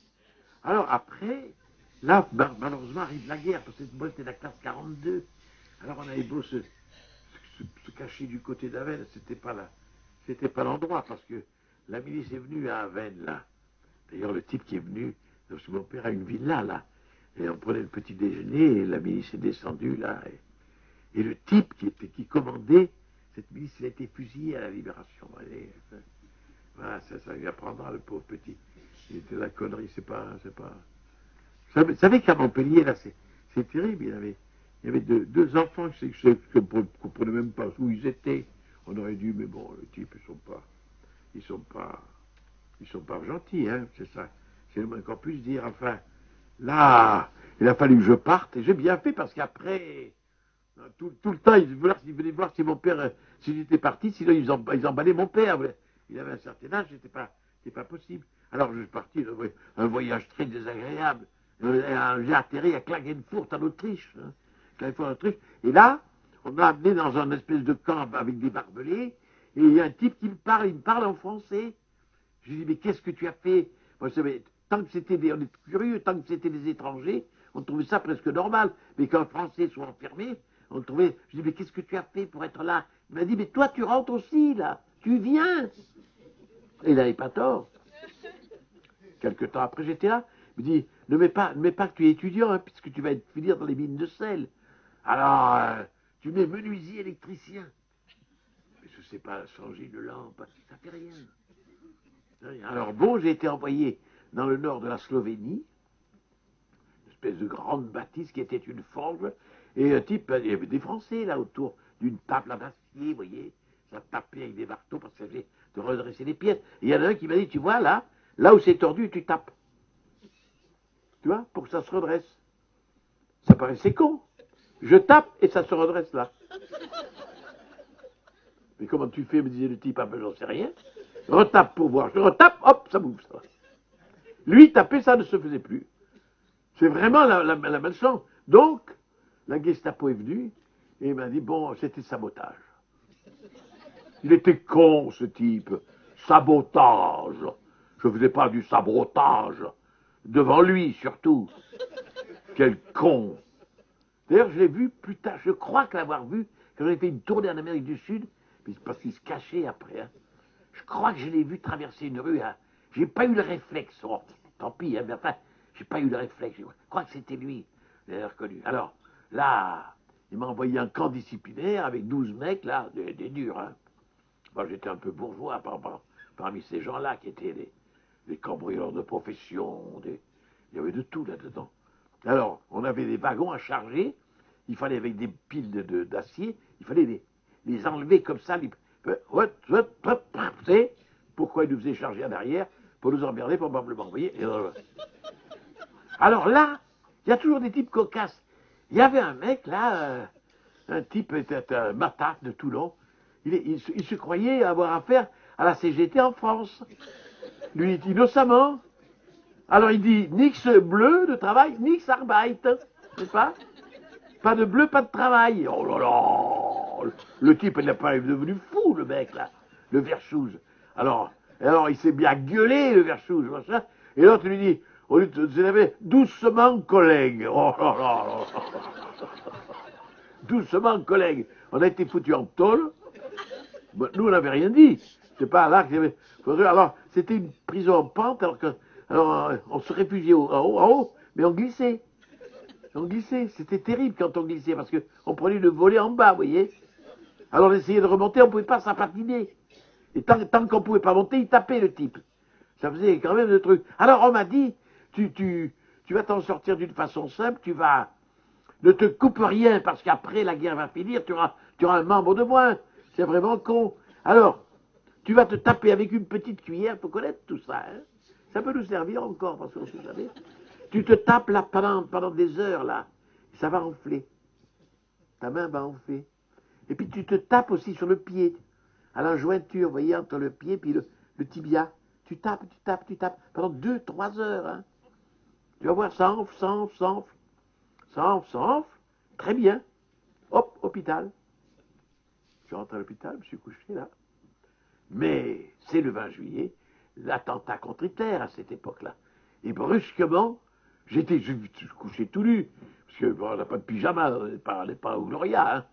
Alors après, là, malheureusement, arrive la guerre, parce que moi, c'était la classe 42. Alors on avait beau se cacher du côté d'Aven, c'était pas l'endroit, parce que la milice est venue à Aven, là. D'ailleurs, le type qui est venu, parce que mon père a une villa, là, et on prenait le petit déjeuner, et la milice est descendue, là, et le type qui commandait cette milice, il a été fusillé à la Libération. Allez, voilà, ça lui apprendra, le pauvre petit. Il était la connerie, c'est pas. Vous savez qu'à Montpellier, là, c'est terrible, il y avait deux enfants, je ne comprenais même pas où ils étaient. On aurait dû, mais bon, les types, ils sont pas gentils, hein, c'est ça. C'est le moins qu'on puisse dire. Enfin, là, il a fallu que je parte, et j'ai bien fait, parce qu'après, tout le temps, ils venaient voir si mon père, s'il était parti, sinon ils emballaient mon père. Il avait un certain âge, c'était pas possible. Alors je suis parti, un voyage très désagréable. J'ai atterri à Klagenfurt en Autriche. Hein, Klagenfurt en Autriche. Et là, on m'a amené dans un espèce de camp avec des barbelés, et il y a un type qui il me parle en français. Je lui dis, mais qu'est-ce que tu as fait? Moi, je savais, tant que c'était on est curieux, tant que c'était des étrangers, on trouvait ça presque normal. Mais qu'un Français soit enfermé, on le trouvait. Je lui dis, mais qu'est-ce que tu as fait pour être là? Il m'a dit, mais toi, tu rentres aussi, là. Tu viens. Et il n'avait pas tort. Quelque temps après, j'étais là. Il me dit, ne mets pas que tu es étudiant, hein, puisque tu vas finir dans les mines de sel. Alors, tu mets menuisier électricien. Mais je ne sais pas changer une lampe, ça fait rien. Alors bon, j'ai été envoyé dans le nord de la Slovénie, une espèce de grande bâtisse qui était une forge, et un type, il y avait des Français là autour d'une table à d'acier, vous voyez, ça tapait avec des marteaux parce que ça faisait de redresser les pièces. Et il y en a un qui m'a dit, tu vois là où c'est tordu, tu tapes. Tu vois, pour que ça se redresse. Ça paraissait con. Je tape et ça se redresse là. Mais comment tu fais, me disait le type, ah ben j'en sais rien. Retape pour voir. Je retape, hop, ça bouge. Ça. Lui, taper, ça ne se faisait plus. C'est vraiment la malchance. Donc, la Gestapo est venue et il m'a dit, bon, c'était sabotage. Il était con, ce type. Sabotage. Je ne faisais pas du sabotage. Devant lui, surtout. Quel con. D'ailleurs, je l'ai vu plus tard. Je crois que l'avoir vu quand j'avais fait une tournée en Amérique du Sud, parce qu'il se cachait après. Hein. Je crois que je l'ai vu traverser une rue. Hein. J'ai pas eu le réflexe. Oh, tant pis, hein, mais enfin, j'ai pas eu le réflexe. Je crois que c'était lui. Je l'ai reconnu. Alors, là, il m'a envoyé un camp disciplinaire avec 12 mecs, là, des durs. Hein. Moi, j'étais un peu bourgeois parmi ces gens-là qui étaient des cambrioleurs de profession. Il y avait de tout là-dedans. Alors, on avait des wagons à charger. Il fallait, avec des piles d'acier, il fallait les enlever comme ça. Vous savez pourquoi ils nous faisaient charger en arrière? Pour nous emmerder, probablement. Vous voyez. Alors là, il y a toujours des types cocasses. Il y avait un mec, là, un type, un matat de Toulon. Il se croyait avoir affaire à la CGT en France. Lui, il dit innocemment. Alors il dit, nix bleu de travail, nix arbeit. N'est-ce pas? Pas de bleu, pas de travail. Oh là là. Le type, il n'est pas devenu fou, le mec, là. Le Verchouze. Alors il s'est bien gueulé, le Verchouze, machin. Et l'autre lui dit, au lieu de s'énerver, doucement, collègue. Oh là là là. Doucement, collègue. On a été foutus en tôle. Nous, on n'avait rien dit. C'est pas là qu'il y avait. Alors, c'était une prison en pente, alors on se réfugiait en haut, mais on glissait. On glissait, c'était terrible quand on glissait, parce qu'on prenait le volet en bas, vous voyez. Alors on essayait de remonter, on ne pouvait pas s'apatiner. Et tant qu'on ne pouvait pas monter, il tapait le type. Ça faisait quand même de trucs. Alors on m'a dit, tu vas t'en sortir d'une façon simple, ne te coupe rien, parce qu'après la guerre va finir, tu auras un membre de moins. C'est vraiment con. Alors, tu vas te taper avec une petite cuillère, il faut connaître tout ça. Hein. Ça peut nous servir encore, parce qu'on ne sait jamais. Tu te tapes là pendant des heures, là. Ça va enfler. Ta main va enfler. Et puis tu te tapes aussi sur le pied, à la jointure, vous voyez, entre le pied et le tibia. Tu tapes pendant 2-3 heures. Hein. Tu vas voir, ça enfle, ça enfle, ça enfle. Ça enfle, ça enfle. Très bien. Hop, hôpital. Je rentre à l'hôpital, je me suis couché là. Mais c'est le 20 juillet, l'attentat contre Hitler à cette époque-là. Et brusquement, je couché tout nu, parce qu'on n'a pas de pyjama, on n'est pas au Gloria. Hein.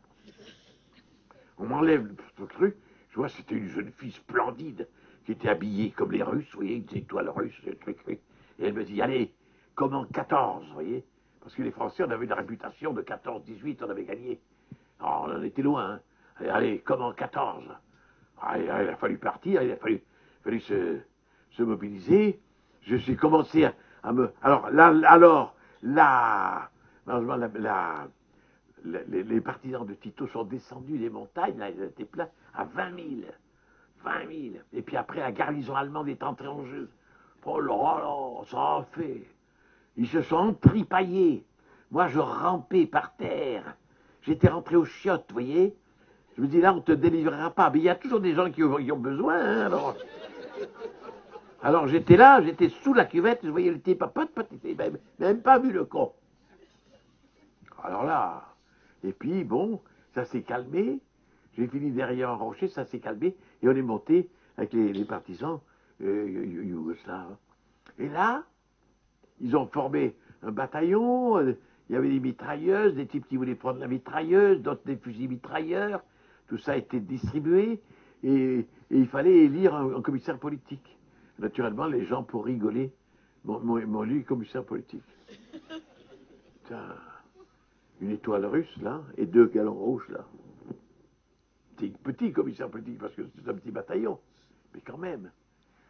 On m'enlève le truc, je vois c'était une jeune fille splendide, qui était habillée comme les Russes, vous voyez, une étoile russe, le truc. Et elle me dit, allez, comme en 14, vous voyez, parce que les Français, on avait une réputation de 14-18, on avait gagné. Alors, on en était loin, hein. Allez, comme en 14. Il a fallu partir, il a fallu se mobiliser. Je suis commencé à me... Les partisans de Tito sont descendus des montagnes, là, ils étaient pleins, à 20 000. 20 000. Et puis après, la garnison allemande est entrée en jeu. Oh là, ça a fait. Ils se sont entripaillés. Moi, je rampais par terre. J'étais rentré aux chiottes, vous voyez. Je me dis, là, on ne te délivrera pas. Mais il y a toujours des gens qui ont besoin. Hein, alors j'étais là, j'étais sous la cuvette, je voyais le type, il n'avait même pas vu le con. Alors là, et puis bon, ça s'est calmé. J'ai fini derrière un rocher, ça s'est calmé. Et on est monté avec les partisans yougoslaves. Et là, ils ont formé un bataillon. Il y avait des mitrailleuses, des types qui voulaient prendre la mitrailleuse, d'autres des fusils mitrailleurs. Tout ça a été distribué. Et il fallait élire un commissaire politique. Naturellement, les gens, pour rigoler, m'ont lu commissaire politique. Putain, une étoile russe, là, et 2 galons rouges, là. C'est petit commissaire politique, parce que c'est un petit bataillon. Mais quand même.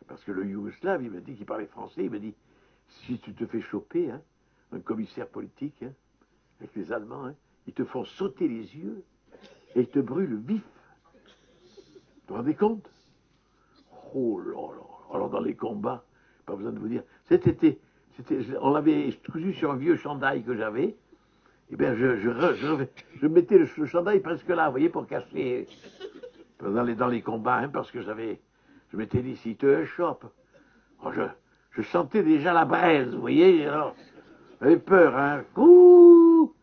Parce que le Yougoslave, il m'a dit qu'il parlait français, il m'a dit, si tu te fais choper, hein, un commissaire politique, hein, avec les Allemands, hein, ils te font sauter les yeux, et ils te brûlent vif. Vous vous rendez compte? Oh là là. Alors dans les combats, pas besoin de vous dire. On l'avait cousu sur un vieux chandail que j'avais. Et bien je mettais le chandail presque là, vous voyez, pour cacher dans les combats, hein, parce que je m'étais dit, si tu te chopes. Oh, je sentais déjà la braise, vous voyez. Alors, j'avais peur, hein. Ouh.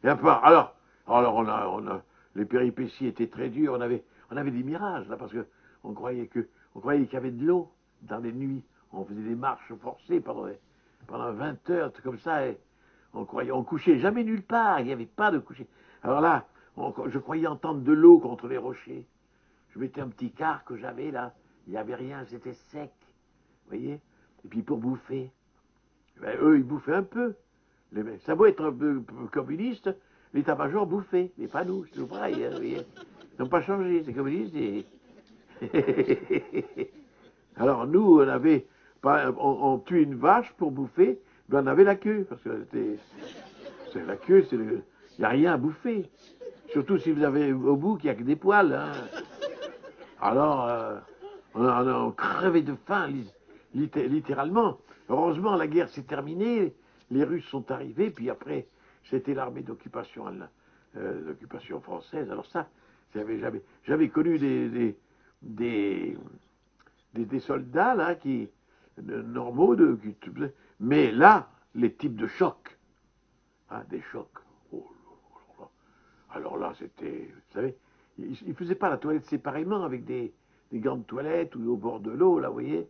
Et alors les péripéties étaient très dures. On avait des mirages là, parce que on croyait qu'il y avait de l'eau dans les nuits. On faisait des marches forcées pendant 20 heures, comme ça, et on couchait jamais nulle part, il n'y avait pas de coucher. Alors là, je croyais entendre de l'eau contre les rochers. Je mettais un petit quart que j'avais là, il n'y avait rien, c'était sec, vous voyez. Et puis pour bouffer, ben, eux ils bouffaient un peu. Ça doit être un peu communiste, l'état-major bouffait, mais pas nous, c'est tout pareil, hein, vous voyez. Ils n'ont pas changé, c'est communiste et... Alors nous, on tuait une vache pour bouffer, mais on avait la queue, parce que c'est la queue, il n'y a rien à bouffer. Surtout si vous avez au bout qu'il n'y a que des poils. Hein. Alors, on crevait de faim, littéralement. Heureusement, la guerre s'est terminée, les Russes sont arrivés, puis après, c'était l'armée d'occupation française. Alors ça, j'avais connu des soldats là normaux, mais là, les types de chocs, hein, des chocs. Oh là là. Alors là, c'était, vous savez, ils ne faisaient pas la toilette séparément avec des grandes toilettes ou au bord de l'eau, là, vous voyez.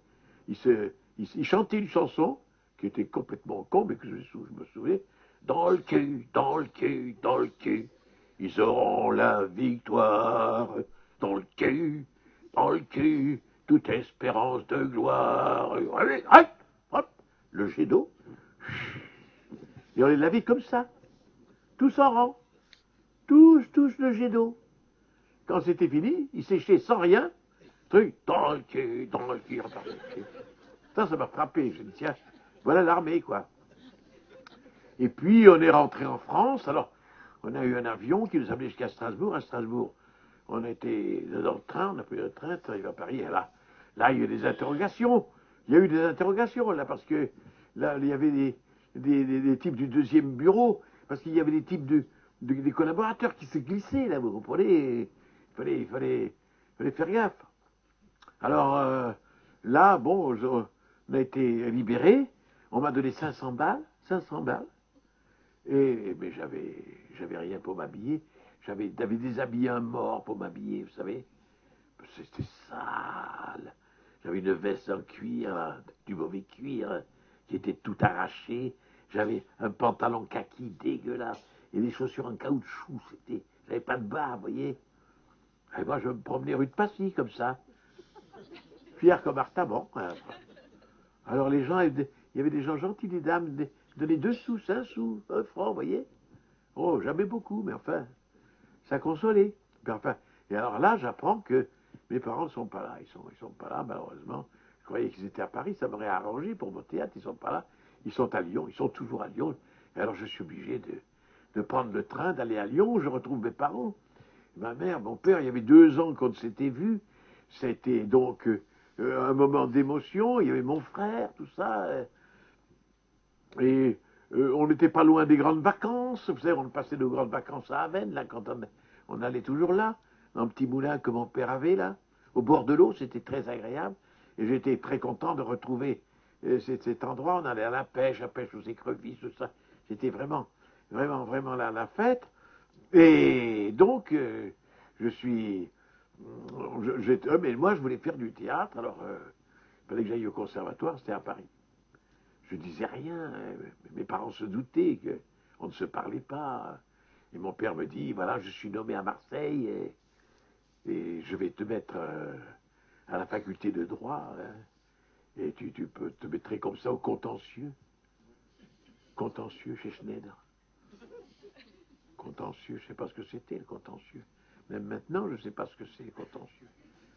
Ils chantaient une chanson qui était complètement con, mais que je me souviens. Dans le cul, dans le cul, dans le cul, ils auront la victoire. Dans le cul, toute espérance de gloire. Allez, hop, hop, le jet d'eau. Et on les lavait comme ça. tous en rang, tous le jet d'eau. Quand c'était fini, ils séchaient sans rien, truc, dans le cul, repartaient. Ça m'a frappé, je me dis, tiens, voilà l'armée, quoi. Et puis, on est rentré en France, alors, on a eu un avion qui nous a amenés jusqu'à Strasbourg. À Strasbourg, on était dans le train, on a pris le train, on arrive à Paris, et là, il y a eu des interrogations. Il y a eu des interrogations, là, parce que là, il y avait des types du deuxième bureau, parce qu'il y avait des types des collaborateurs qui se glissaient, là, vous comprenez, il fallait faire gaffe. Alors, là, bon, on a été libérés, on m'a donné 500 balles, mais j'avais rien pour m'habiller, j'avais déshabillé un mort pour m'habiller, vous savez, c'était sale, j'avais une veste en cuir, là, du mauvais cuir, qui était tout arraché, j'avais un pantalon kaki dégueulasse, et des chaussures en caoutchouc, j'avais pas de bas, vous voyez, et moi je me promenais rue de Passy, comme ça, fier comme Artaban. Alors les gens, il y avait des gens gentils, des dames, donnaient 2 sous, 5 sous, 1 franc, vous voyez. Oh, jamais beaucoup, mais enfin, ça consolait. Puis enfin, et alors là, j'apprends que mes parents ne sont pas là. Ils sont pas là, malheureusement. Je croyais qu'ils étaient à Paris, ça m'aurait arrangé pour mon théâtre, ils sont pas là. Ils sont à Lyon, ils sont toujours à Lyon. Et alors je suis obligé de prendre le train, d'aller à Lyon, je retrouve mes parents. Ma mère, mon père, il y avait 2 ans qu'on ne s'était vus. C'était donc un moment d'émotion, il y avait mon frère, tout ça. Et on n'était pas loin des grandes vacances. Vous savez, on passait nos grandes vacances à Avène, là, quand on allait toujours là, dans le petit moulin que mon père avait, là, au bord de l'eau, c'était très agréable. Et j'étais très content de retrouver cet endroit. On allait à la pêche aux écrevisses, tout ça. C'était vraiment la fête. Et donc, mais moi, je voulais faire du théâtre, alors il fallait que j'aille au conservatoire, c'était à Paris. Je disais rien, mes parents se doutaient qu'on ne se parlait pas. Et mon père me dit, voilà, je suis nommé à Marseille et je vais te mettre à la faculté de droit, hein, et tu peux te mettre comme ça au contentieux. Contentieux chez Schneider. Contentieux, je ne sais pas ce que c'était le contentieux. Même maintenant, je ne sais pas ce que c'est le contentieux.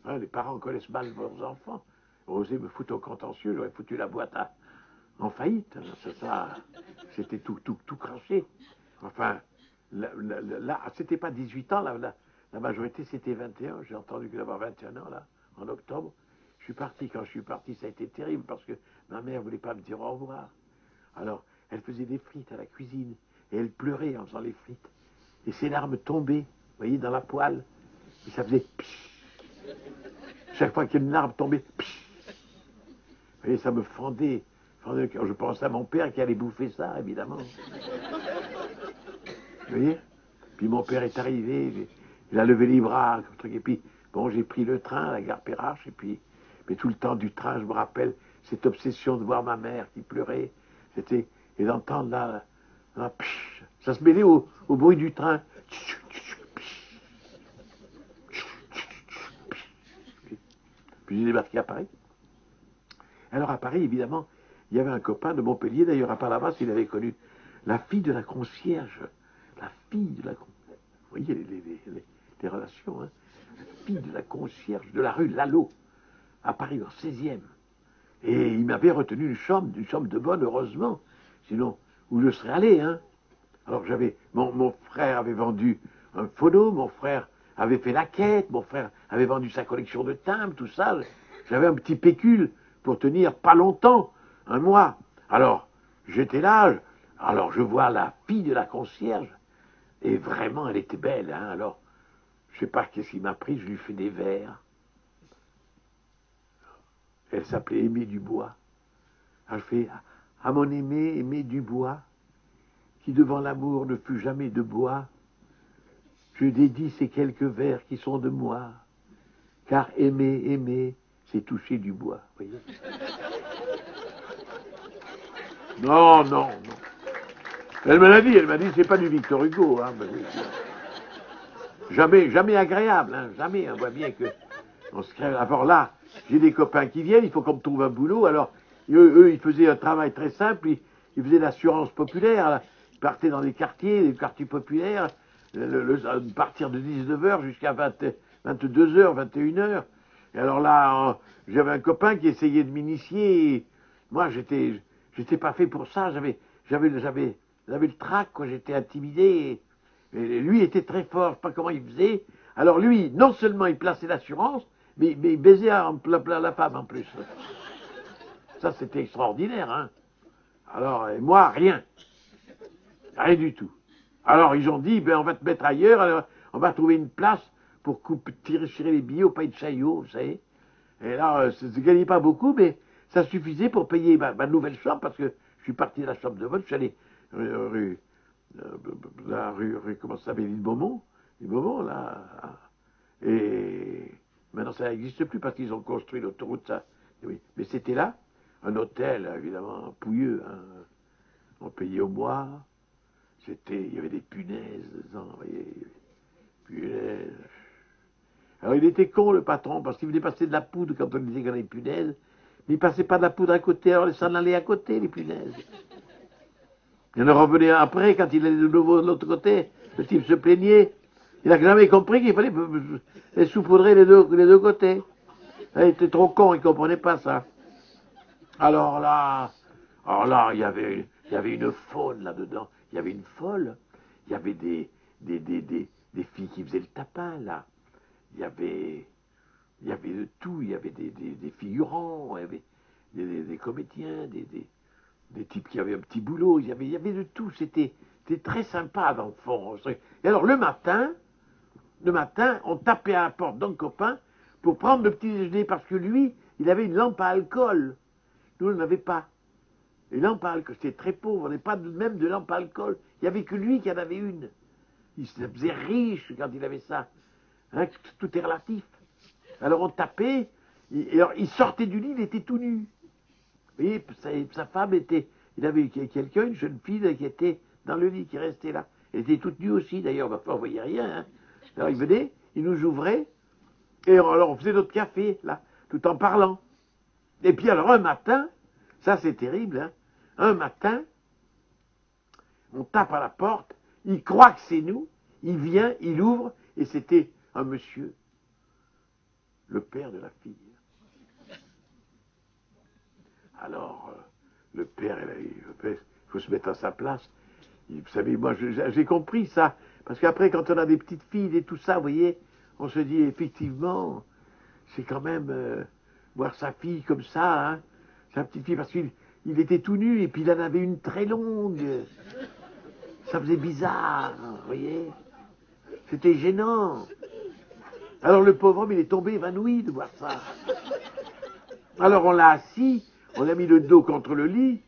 Hein, les parents connaissent mal leurs enfants. Oser me foutre au contentieux, j'aurais foutu la boîte en faillite. C'était tout craché. Enfin, là, c'était pas 18 ans, la majorité c'était 21. J'ai entendu que d'avoir 21 ans, là, en octobre. Je suis parti. Quand je suis parti, ça a été terrible parce que ma mère voulait pas me dire au revoir. Alors, elle faisait des frites à la cuisine et elle pleurait en faisant les frites. Et ses larmes tombaient, vous voyez, dans la poêle. Et ça faisait psh. Chaque fois qu'une larme tombait, psh. Vous voyez, ça me fendait. Quand je pensais à mon père qui allait bouffer ça, évidemment. Vous voyez? Puis mon père est arrivé, il a levé les bras, comme truc, et puis, bon, j'ai pris le train à la gare Perrache, et puis, mais tout le temps du train, je me rappelle cette obsession de voir ma mère qui pleurait, et d'entendre là, psh, ça se mêlait au bruit du train. Puis j'ai débarqué à Paris. Alors à Paris, évidemment, il y avait un copain de Montpellier, d'ailleurs à Palavas, il avait connu la fille de la concierge. La fille de la concierge. Vous voyez les relations, hein. La fille de la concierge de la rue Lalo, à Paris, en 16e. Et il m'avait retenu une chambre de bonne, heureusement. Sinon, où je serais allé, hein. Alors mon frère avait vendu un phono, mon frère avait fait la quête, mon frère avait vendu sa collection de timbres, tout ça. J'avais un petit pécule pour tenir pas longtemps, 1 mois. Alors, j'étais là, alors je vois la fille de la concierge, et vraiment, elle était belle, hein. Alors, je sais pas qu'est-ce qui m'a pris, je lui fais des vers. Elle s'appelait Aimée Dubois. Alors, je fais, à mon aimé, Aimée Dubois, qui devant l'amour ne fut jamais de bois, je dédie ces quelques vers qui sont de moi, car aimer, c'est toucher du bois, voyez. Non. Elle m'a dit, c'est pas du Victor Hugo, hein. Jamais agréable, hein, jamais. On voit bien que on se crève. Alors là, j'ai des copains qui viennent, il faut qu'on me trouve un boulot. Alors eux, ils faisaient un travail très simple, ils faisaient l'assurance populaire. Là. partait dans les quartiers populaires, à partir de 19h jusqu'à 22h, 21h. Et alors là, j'avais un copain qui essayait de m'initier. Moi, j'étais pas fait pour ça. J'avais le trac, quoi. J'étais intimidé. Et lui était très fort. Je sais pas comment il faisait. Alors lui, non seulement il plaçait l'assurance, mais il baisait la femme en plus. Ça, c'était extraordinaire, hein. Alors, et moi, rien. Rien du tout. Alors, ils ont dit, ben, on va te mettre ailleurs, alors, on va trouver une place pour tirer les billets au pain de Chaillot, vous savez. Et là, ça ne gagnait pas beaucoup, mais ça suffisait pour payer ma nouvelle chambre, parce que je suis parti de la chambre de vol, je suis allé comment ça s'appelle, l'île Beaumont, là. Et maintenant, ça n'existe plus, parce qu'ils ont construit l'autoroute, ça. Oui. Mais c'était là, un hôtel, évidemment, pouilleux, hein. On payait au mois. Il y avait des punaises dedans, vous voyez. Punaises. Alors il était con le patron, parce qu'il venait passer de la poudre quand on disait qu'on avait des punaises, mais il passait pas de la poudre à côté, alors ça en allait à côté, les punaises. Il en revenait après, quand il allait de nouveau de l'autre côté, le type se plaignait. Il n'a jamais compris qu'il fallait les saupoudrer les deux côtés. Il était trop con, il ne comprenait pas ça. Alors là, il y avait une faune là-dedans. Il y avait une folle. Il y avait des filles qui faisaient le tapin, là. Il y avait de tout. Il y avait des figurants, il y avait des comédiens, des types qui avaient un petit boulot. Il y avait de tout. C'était très sympa, dans le fond. Et alors, le matin, on tapait à la porte d'un copain pour prendre le petit déjeuner, parce que lui, il avait une lampe à alcool. Nous, on n'avait pas. Et lampe à alcool, c'était très pauvre, on n'avait pas même de lampe à alcool. Il n'y avait que lui qui en avait une. Il se faisait riche quand il avait ça. Hein, tout est relatif. Alors on tapait, et alors il sortait du lit, il était tout nu. Et sa femme était, il avait quelqu'un, une jeune fille qui était dans le lit, qui restait là. Elle était toute nue aussi, d'ailleurs, on ne voyait rien. Hein. Alors il venait, il nous ouvrait, et alors on faisait notre café, là, tout en parlant. Et puis alors un matin, ça c'est terrible, hein, un matin, on tape à la porte, il croit que c'est nous, il vient, il ouvre, et c'était un monsieur, le père de la fille. Alors, le père, il faut se mettre à sa place. Vous savez, moi, j'ai compris ça, parce qu'après, quand on a des petites filles et tout ça, vous voyez, on se dit, effectivement, c'est quand même voir sa fille comme ça, hein, sa petite fille, parce qu'il était tout nu, et puis il en avait une très longue. Ça faisait bizarre, vous voyez. C'était gênant. Alors le pauvre homme, il est tombé évanoui de voir ça. Alors on l'a assis, on a mis le dos contre le lit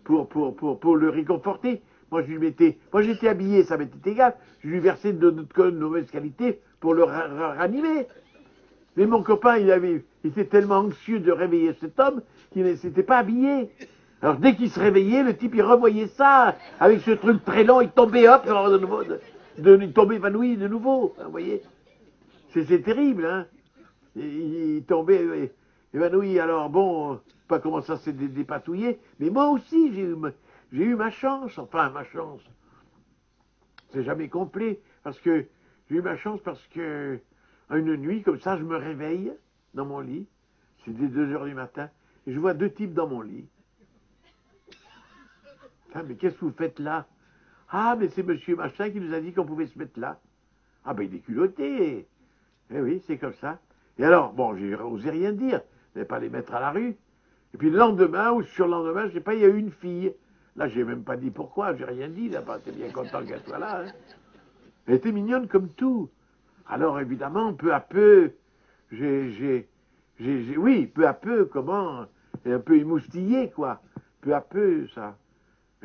pour le réconforter. Moi j'étais habillé, ça m'était égal. Je lui versais de mauvaise qualité pour le ranimer. Mais mon copain, il était tellement anxieux de réveiller cet homme qu'il ne s'était pas habillé. Alors dès qu'il se réveillait, le type il revoyait ça avec ce truc très long, il tombait hop, alors de nouveau, il tombait évanoui de nouveau. Vous voyez, c'est terrible, hein. Il tombait évanoui. Alors bon, pas comment ça s'est dépatouillé, mais moi aussi j'ai eu ma chance. Enfin ma chance, c'est jamais complet parce que j'ai eu ma chance parce que une nuit comme ça, je me réveille dans mon lit. C'était 2h du matin et je vois deux types dans mon lit. Ah, mais qu'est-ce que vous faites là? Ah, mais c'est monsieur machin qui nous a dit qu'on pouvait se mettre là. Ah, ben il est culotté. Eh oui, c'est comme ça. Et alors, bon, j'ai osé rien dire. Je n'allais pas les mettre à la rue. Et puis le lendemain, ou sur le lendemain, je sais pas, il y a eu une fille. Là, j'ai même pas dit pourquoi, j'ai rien dit. Là, j'étais bien content qu'elle soit là. Hein. Elle était mignonne comme tout. Alors, évidemment, peu à peu, oui, peu à peu, comment, un peu émoustillé, quoi. Peu à peu, ça.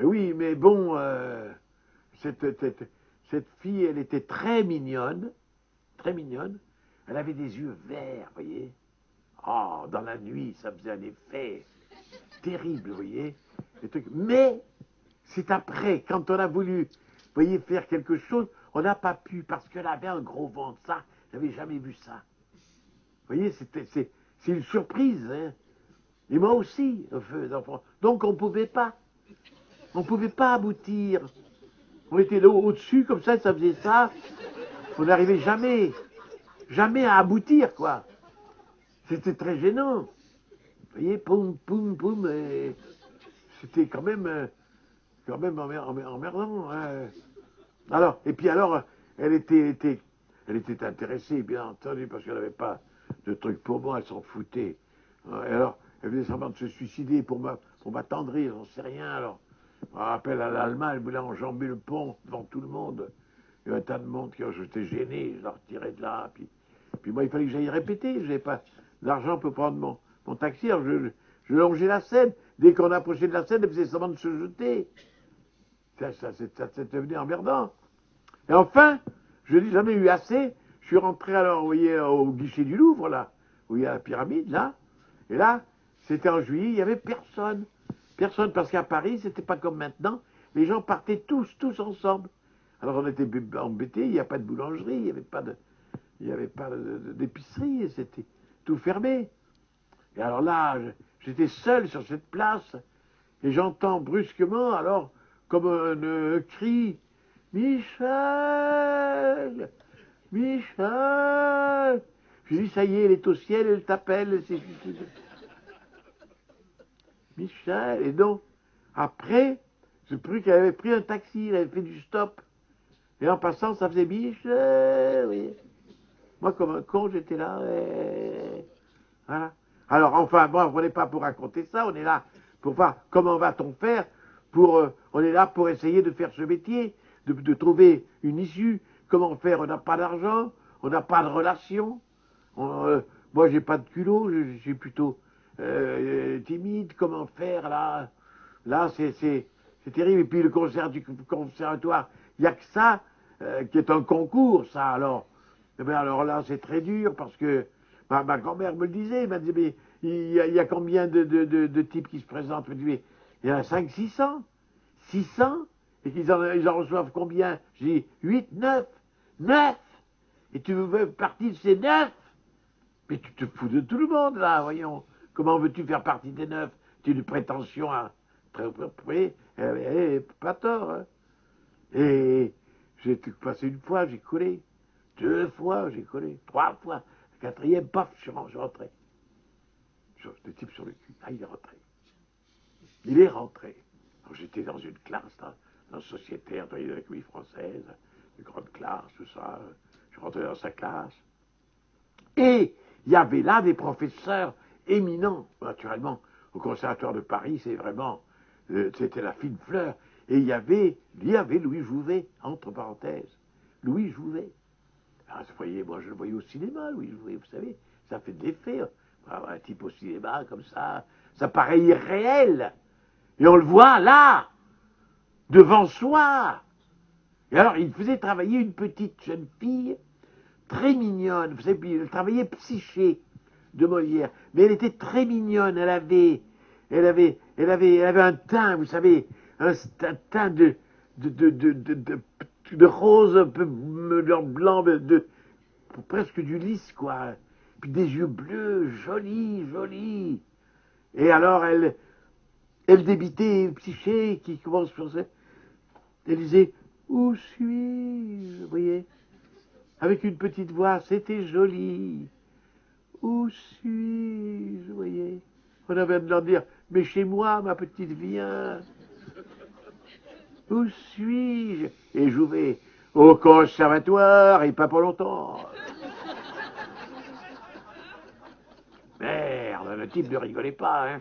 Oui, mais bon, cette fille, elle était très mignonne, très mignonne. Elle avait des yeux verts, vous voyez. Oh, dans la nuit, ça faisait un effet terrible, vous voyez. Mais c'est après, quand on a voulu, vous voyez, faire quelque chose, on n'a pas pu, parce qu'elle avait un gros ventre, ça, j'avais jamais vu ça. Vous voyez, c'est une surprise, hein. Et moi aussi, au feu d'enfant. Donc on ne pouvait pas. On ne pouvait pas aboutir. On était là au-dessus, comme ça faisait ça. On n'arrivait jamais à aboutir, quoi. C'était très gênant. Vous voyez, poum, poum, poum, et c'était quand même emmerdant. Hein. Alors, et puis alors, elle était intéressée, bien entendu, parce qu'elle n'avait pas de truc pour moi, elle s'en foutait. Et alors, elle faisait semblant de se suicider pour m'attendrir, j'en sais rien. Alors, je me rappelle à l'Allemagne, elle voulait enjamber le pont devant tout le monde. Il y avait un tas de monde qui j'étais gêné, je la retirais de là. Puis moi, il fallait que j'aille répéter. Je n'avais pas d'argent pour prendre mon taxi. Alors je longeais la Seine. Dès qu'on approchait de la Seine, elle faisait semblant de se jeter. Ça c'était devenu emmerdant. Et enfin, je dis, j'en ai eu assez. Je suis rentré alors, vous voyez, au guichet du Louvre, là, où il y a la pyramide, là. Et là, c'était en juillet, il n'y avait personne. Personne, parce qu'à Paris, c'était pas comme maintenant. Les gens partaient tous ensemble. Alors on était embêtés, il n'y a pas de boulangerie, il n'y avait pas d'épicerie, c'était tout fermé. Et alors là, j'étais seul sur cette place, et j'entends brusquement, alors, comme un cri, Michel, Michel. Je dis, ça y est, elle est au ciel, elle t'appelle, elle s'est suicidée. Michel, et donc, après, j'ai cru qu'elle avait pris un taxi, elle avait fait du stop. Et en passant, ça faisait Michel, oui. Moi, comme un con, j'étais là. Voilà. Alors, enfin, bon, on n'est pas pour raconter ça, on est là pour voir comment va-t-on faire. On est là pour essayer de faire ce métier, de trouver une issue. Comment faire? On n'a pas d'argent, on n'a pas de relation. Moi, j'ai pas de culot, je suis plutôt timide. Comment faire là? Là, c'est terrible. Et puis le conservatoire, il n'y a que ça qui est un concours, ça. Alors, eh bien, alors là, c'est très dur parce que ma grand-mère me le disait. Elle m'a dit, mais il y a combien de types qui se présentent? Je me dis, mais il y en a 500, 600 600. Et qu'ils ils en reçoivent combien? Je dis 8, 9. 9. Et tu veux partie de ces 9? Mais tu te fous de tout le monde, là, voyons. Comment veux-tu faire partie des 9? Tu as une prétention à... Oui, pas tort. Hein. Et j'ai passé une fois, j'ai collé. 2 fois, j'ai collé. 3 fois. La 4e, paf, je suis rentré. Le type sur le cul. Ah, il est rentré. Il est rentré. Alors, j'étais dans une classe, dans sociétaire, dans l'économie française, une grande classe, tout ça. Je rentrais dans sa classe. Et il y avait là des professeurs éminents, naturellement. Au Conservatoire de Paris, c'est vraiment, c'était la fine fleur. Et il y avait Louis Jouvet, entre parenthèses. Louis Jouvet. Alors, vous voyez, moi je le voyais au cinéma, Louis Jouvet, vous savez, ça fait de l'effet. Un type au cinéma, comme ça paraît irréel. Et on le voit là, devant soi. Et alors, il faisait travailler une petite jeune fille, très mignonne. Vous savez, elle travaillait Psyché de Molière. Mais elle était très mignonne. Elle avait un teint, vous savez, un teint de rose un peu blanc, presque du lys, quoi. Puis des yeux bleus, jolis. Et alors, elle débitait Psyché, qui commence sur ça. Elle disait, où suis-je, vous voyez, avec une petite voix, c'était joli. Où suis-je, vous voyez. On avait de leur dire, mais chez moi, ma petite, viens. Où suis-je? Et Jouvet, au conservatoire, et pas pour longtemps. Merde, le type ne rigolait pas, hein.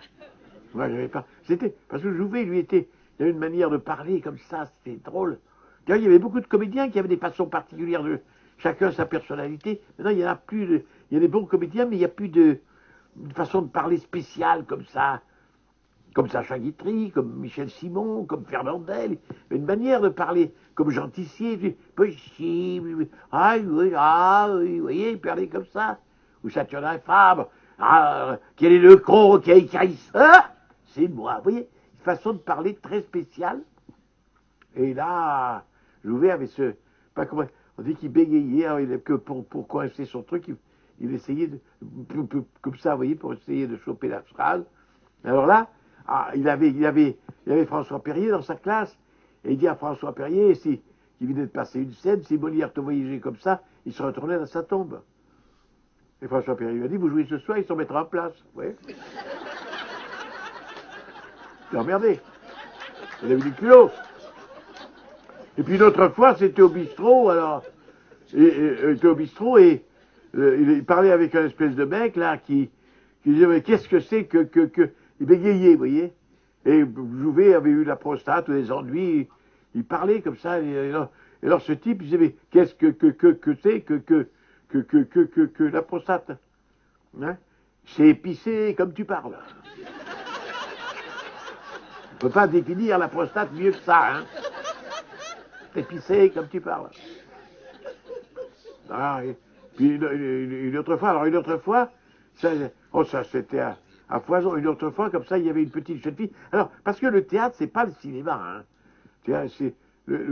Moi, j'avais pas. C'était parce que Jouvet, lui, il avait une manière de parler comme ça, c'était drôle. D'ailleurs, il y avait beaucoup de comédiens qui avaient des façons particulières de chacun sa personnalité. Maintenant, il y en a plus. Il y a des bons comédiens, mais il n'y a plus de façon de parler spéciale comme ça. Comme Sacha Guitry, comme Michel Simon, comme Fernandel. Une manière de parler comme Jean Tissier. Possible. Ah oui, vous voyez, il parlait comme ça. Ou Saturnin Fabre. Ah, quel est le con qui a écrit ça? C'est moi. Vous voyez, une façon de parler très spéciale. Et là, Jouvet avait pas comment, on dit qu'il bégayait, hein, que pour coincer son truc, il essayait comme ça, vous voyez, pour essayer de choper la phrase. Alors là, il avait François Perrier dans sa classe, Et il dit à François Perrier, qui venait de passer une scène, si Molière te voyageait comme ça, il se retournait dans sa tombe. Et François Perrier lui a dit, vous jouez ce soir, il s'en mettra en place. Oui. T'es emmerdé. Il avait du culot. Et puis une autre fois, c'était au bistrot, alors, il était au bistrot et il parlait avec un espèce de mec, là, qui disait, mais qu'est-ce que c'est que, il bégayait, vous voyez. Et Jouvet avait eu la prostate ou des ennuis, il parlait comme ça, et alors ce type, il disait, mais qu'est-ce que c'est que la prostate, hein? C'est épicé comme tu parles. On ne peut pas définir la prostate mieux que ça, hein. Épicé comme tu parles. Ah, et puis une autre fois, ça c'était à Foison, une autre fois, comme ça, il y avait une petite jeune fille. Alors, parce que le théâtre, c'est pas le cinéma, hein.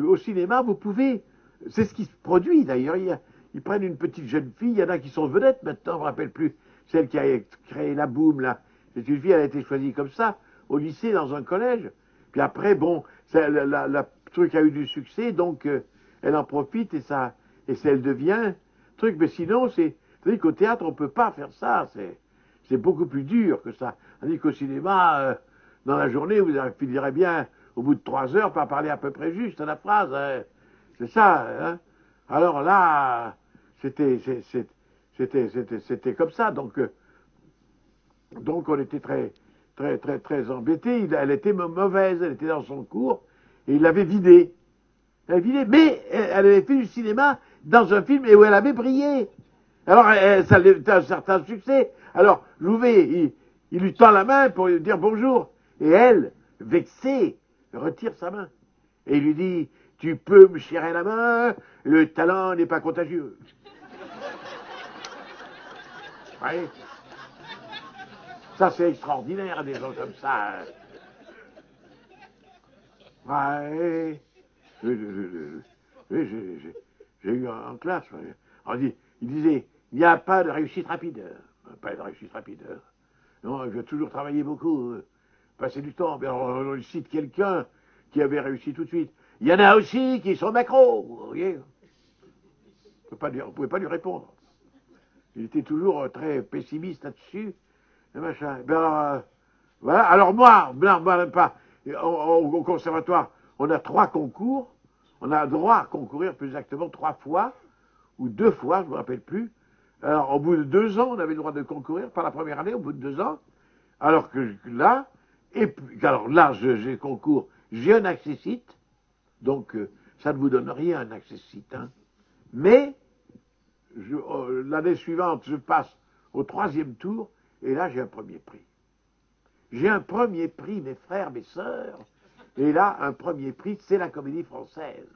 Au cinéma, vous pouvez, c'est ce qui se produit d'ailleurs, ils prennent une petite jeune fille, il y en a qui sont vedettes maintenant, je ne me rappelle plus, celle qui a créé la boum, là, c'est une fille, elle a été choisie comme ça, au lycée, dans un collège. Puis après, bon, la truc a eu du succès, donc elle en profite et elle devient truc. Mais sinon, c'est-à-dire qu'au théâtre, on ne peut pas faire ça. C'est beaucoup plus dur que ça. Tandis qu'au cinéma, dans la journée, vous finirez bien, au bout de 3 heures, par parler à peu près juste à la phrase. Hein. C'est ça. Hein. Alors là, c'était comme ça. Donc on était très embêtés. Elle était mauvaise, elle était dans son cours, et il l'avait vidée. Elle avait vidé, mais elle avait fait du cinéma dans un film où elle avait brillé. Alors, ça avait un certain succès. Alors, Jouvet, il lui tend la main pour lui dire bonjour. Et elle, vexée, retire sa main. Et il lui dit, tu peux me serrer la main, le talent n'est pas contagieux. Oui. Ça, c'est extraordinaire, des gens comme ça. Ouais. Oui, j'ai eu en classe. Il disait, il n'y a pas de réussite rapide. Pas de réussite rapide. Non, je vais toujours travailler beaucoup, passer du temps. Mais on cite quelqu'un qui avait réussi tout de suite. Il y en a aussi qui sont macros, vous voyez. On ne pouvait pas lui répondre. Il était toujours très pessimiste là-dessus. Et machin. Ben alors, voilà. Alors moi, pas. Au conservatoire, on a 3 concours. On a droit à concourir plus exactement 3 fois, ou 2 fois, je ne me rappelle plus. Alors, au bout de 2 ans, on avait le droit de concourir, pas la première année, au bout de 2 ans. Alors que là, alors là, j'ai concours, j'ai un accessite, donc ça ne vous donne rien, un accessite, hein. Mais, l'année suivante, je passe au 3e tour, et là, j'ai un premier prix. J'ai un premier prix, mes frères, mes sœurs. Et là, un premier prix, c'est la Comédie Française.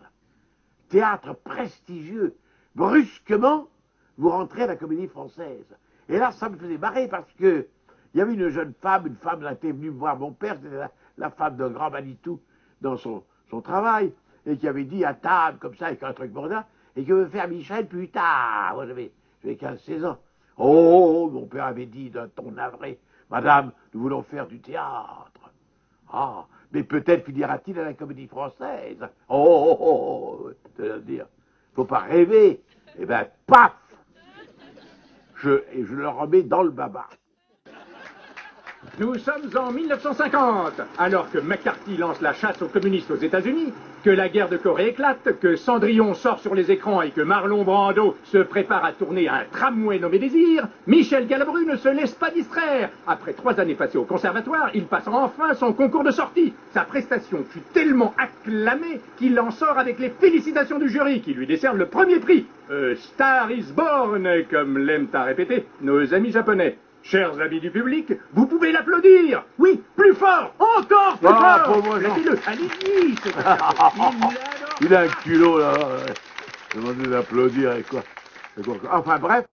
Théâtre prestigieux. Brusquement, vous rentrez à la Comédie Française. Et là, ça me faisait marrer parce que il y avait une jeune femme, elle était venue me voir mon père, c'était la femme d'un grand Manitou dans son travail, et qui avait dit à table, comme ça, avec un truc bordin, et que veut faire Michel plus tard. Moi, j'avais 15-16 ans. Oh, mon père avait dit d'un ton navré, madame, nous voulons faire du théâtre. Ah, mais peut-être finira-t-il à la Comédie Française. C'est-à-dire, faut pas rêver. Eh ben, paf, je le remets dans le baba. Nous sommes en 1950, alors que McCarthy lance la chasse aux communistes aux États-Unis, que la guerre de Corée éclate, que Cendrillon sort sur les écrans et que Marlon Brando se prépare à tourner un tramway nommé Désir, Michel Galabru ne se laisse pas distraire. Après 3 années passées au conservatoire, il passe enfin son concours de sortie. Sa prestation fut tellement acclamée qu'il en sort avec les félicitations du jury qui lui décerne le premier prix. Star is born, comme l'aiment à répéter nos amis japonais. Chers amis du public, vous pouvez l'applaudir. Oui, plus fort, encore plus fort. Laissez-le, allez-y. Il a un culot là. Demandez d'applaudir et quoi. Enfin bref,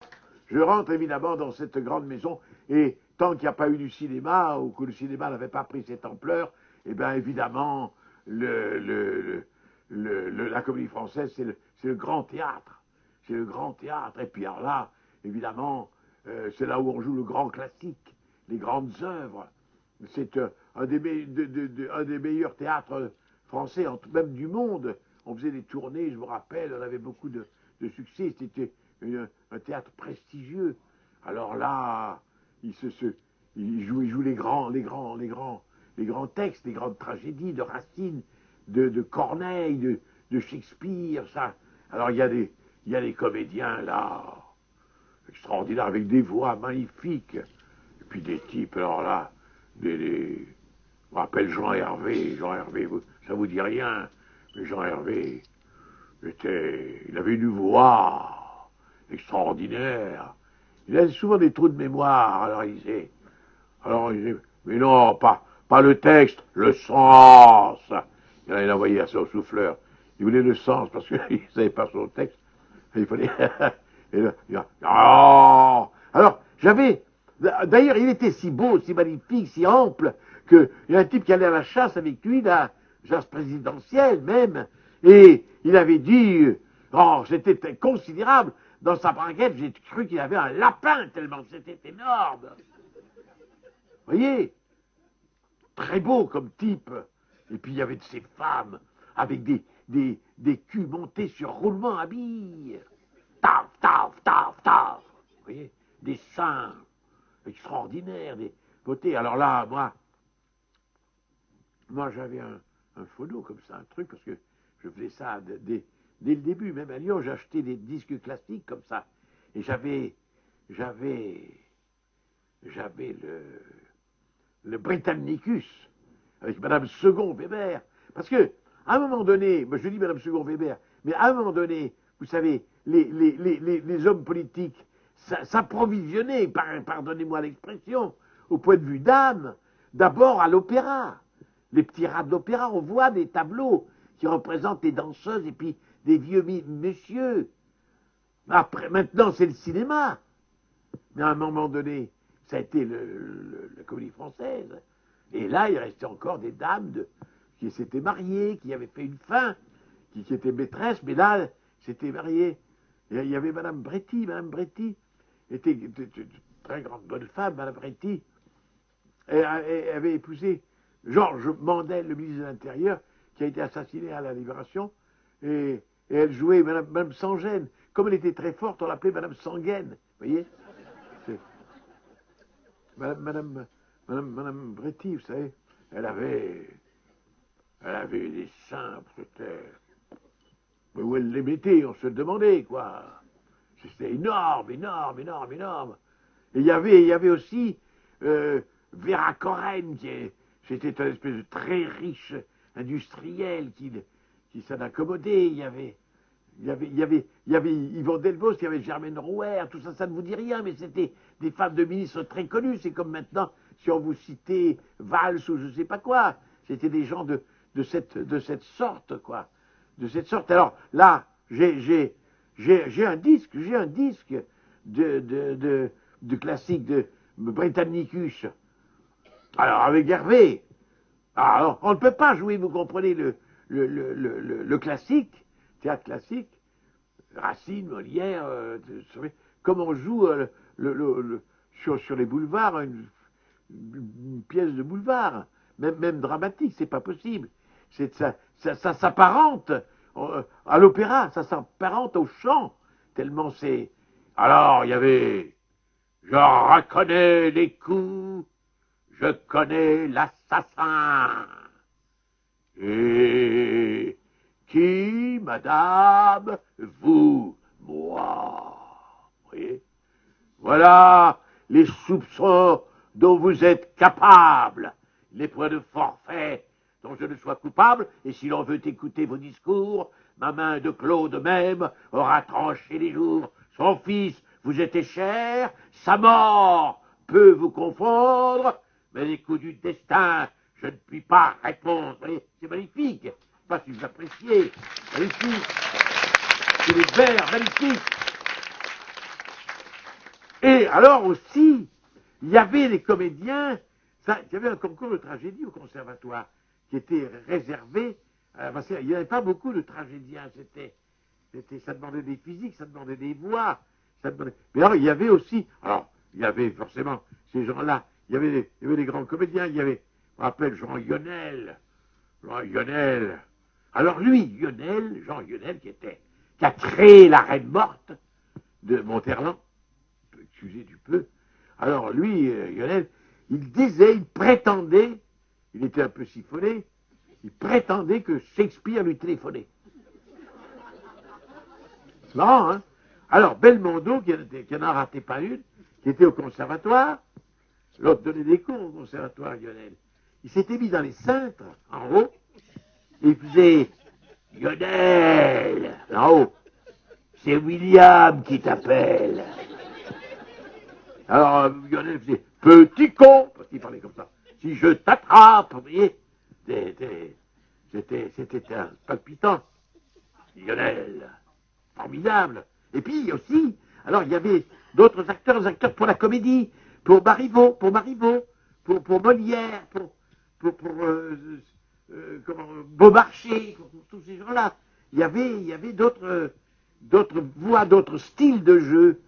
je rentre évidemment dans cette grande maison et tant qu'il n'y a pas eu du cinéma ou que le cinéma n'avait pas pris cette ampleur, eh bien évidemment la Comédie Française c'est le grand théâtre. C'est le grand théâtre. Et puis alors là, évidemment, c'est là où on joue le grand classique, les grandes œuvres. C'est un des meilleurs théâtres français, même du monde. On faisait des tournées, je me rappelle, on avait beaucoup de succès. C'était un théâtre prestigieux. Alors là, il joue les grands textes, les grandes tragédies de Racine, de Corneille, de Shakespeare, ça. Alors il y a des comédiens là, extraordinaires, avec des voix magnifiques. Et puis des types, alors là, je me rappelle Jean Hervé, ça vous dit rien, mais Jean Hervé, il avait une voix extraordinaire. Il avait souvent des trous de mémoire, alors il disait, mais non, pas le texte, le sens. Il envoyé à son souffleur. Il voulait le sens parce qu'il ne savait pas son texte. Il fallait. Oh. Alors, d'ailleurs, il était si beau, si magnifique, si ample, qu'il y a un type qui allait à la chasse avec lui, la chasse présidentielle même, et il avait dit, oh, c'était considérable, dans sa braguette, j'ai cru qu'il avait un lapin, tellement c'était énorme. Vous voyez? Très beau comme type. Et puis il y avait de ces femmes avec des culs montés sur roulement à billes. Taf, taf, taf, taf. Vous voyez? Des seins extraordinaires, des beautés. Alors là, moi j'avais un phono comme ça, un truc, parce que je faisais ça dès le début. Même à Lyon, j'achetais des disques classiques comme ça. Et j'avais le Britannicus, avec Madame Second Weber. Parce que, à un moment donné, je dis Madame Second Weber, mais à un moment donné, vous savez, les hommes politiques s'approvisionnaient, pardonnez-moi l'expression, au point de vue d'âme, d'abord à l'opéra. Les petits rats de l'opéra, on voit des tableaux qui représentent des danseuses et puis des vieux messieurs. Après, maintenant, c'est le cinéma. Mais à un moment donné, ça a été la comédie française. Et là, il restait encore des dames qui s'étaient mariées, qui avaient fait une fin, qui étaient maîtresses, mais là, s'étaient mariées. Et il y avait Madame Bretty. Madame Bretty était une très grande bonne femme, Madame Bretty. Elle avait épousé Georges Mandel, le ministre de l'Intérieur, qui a été assassiné à la Libération. Et elle jouait Madame Sans-Gêne. Comme elle était très forte, on l'appelait Madame Sanguine. Vous voyez? Madame Bretty, vous savez, elle avait des seins, c'était. Mais où elle les mettait, on se le demandait, quoi. C'était énorme, énorme, énorme, énorme. Et il y avait aussi Vera Corren, c'était un espèce de très riche industriel qui s'en accommodait. Il y avait Yvon Delvaux, il y avait Germaine Rouher, tout ça, ça ne vous dit rien, mais c'était des femmes de ministres très connues. C'est comme maintenant, si on vous citait Valls ou je ne sais pas quoi. C'était des gens de cette sorte, quoi. De cette sorte. Alors là, j'ai un disque de classique de Britannicus. Alors, avec Hervé. Alors, on ne peut pas jouer, vous comprenez, le classique, théâtre classique, Racine, Molière, comme on joue sur les boulevards, une pièce de boulevard, même dramatique, c'est pas possible. Ça s'apparente à l'opéra, ça s'apparente au chant, tellement c'est. Alors, il y avait, je reconnais les coups, je connais l'assassin. Et qui, madame, vous, moi. Vous voyez? Voilà les soupçons dont vous êtes capable, les points de forfait dont je ne sois coupable, et si l'on veut écouter vos discours, ma main de Claude même aura tranché les jours. Son fils vous était cher, sa mort peut vous confondre, mais les coups du destin, je ne puis pas répondre. Vous voyez, c'est magnifique. Je ne sais pas si vous appréciez. Magnifique. C'est des vers magnifiques. Et alors aussi, il y avait les comédiens, il y avait un concours de tragédie au conservatoire qui était réservé, parce qu'il n'y avait pas beaucoup de tragédiens, ça demandait des physiques, ça demandait des voix, mais alors il y avait aussi, il y avait forcément ces gens-là, il y avait des grands comédiens, je me rappelle Jean Yonel, Lionel. Alors lui, Lionel, Jean Lionel, qui a créé la Reine morte de Monterland, excusez du peu. Alors lui, Lionel, il disait, il prétendait, il était un peu siphonné, il prétendait que Shakespeare lui téléphonait. C'est marrant, hein? Alors Belmondo, qui n'en ratait pas une, qui était au conservatoire, l'autre donnait des cours au conservatoire, Lionel. Il s'était mis dans les cintres, en haut, et il faisait « Lionel !» en haut. « C'est William qui t'appelle. » Alors Lionel faisait « Petit con !» parce qu'il parlait comme ça. « Si je t'attrape !» Vous voyez, c'était un palpitant. Lionel, formidable. Et puis aussi, alors il y avait d'autres acteurs pour la comédie, pour Marivaux, pour Molière, pour Beaumarchais, pour tous ces gens-là. Il y avait d'autres voix, d'autres styles de jeu,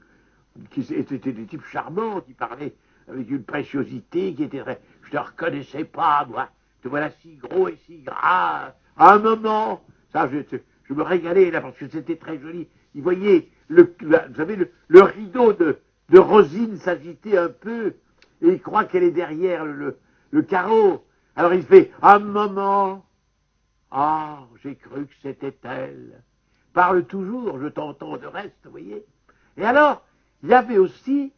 qui étaient des types charmants, qui parlaient avec une préciosité qui était très... Je te reconnaissais pas, moi. Te voilà si gros et si gras. À un moment, ça, je me régalais là parce que c'était très joli. Vous voyez, vous savez, le rideau de Rosine s'agitait un peu et il croit qu'elle est derrière le carreau. Alors il fait un moment. Ah, j'ai cru que c'était elle. Parle toujours, je t'entends de reste, vous voyez. Et alors, il y avait aussi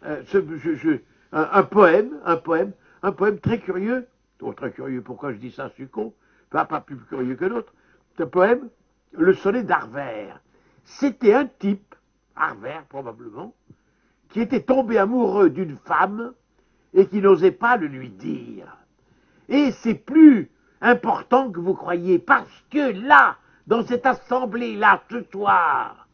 un poème très curieux. Oh, très curieux, pourquoi je dis ça, je suis con. Pas plus curieux que l'autre. Ce poème, Le sonnet d'Arvert. C'était un type, Arvert probablement, qui était tombé amoureux d'une femme et qui n'osait pas le lui dire. Et c'est plus important que vous croyez, parce que là, dans cette assemblée-là, ce soir,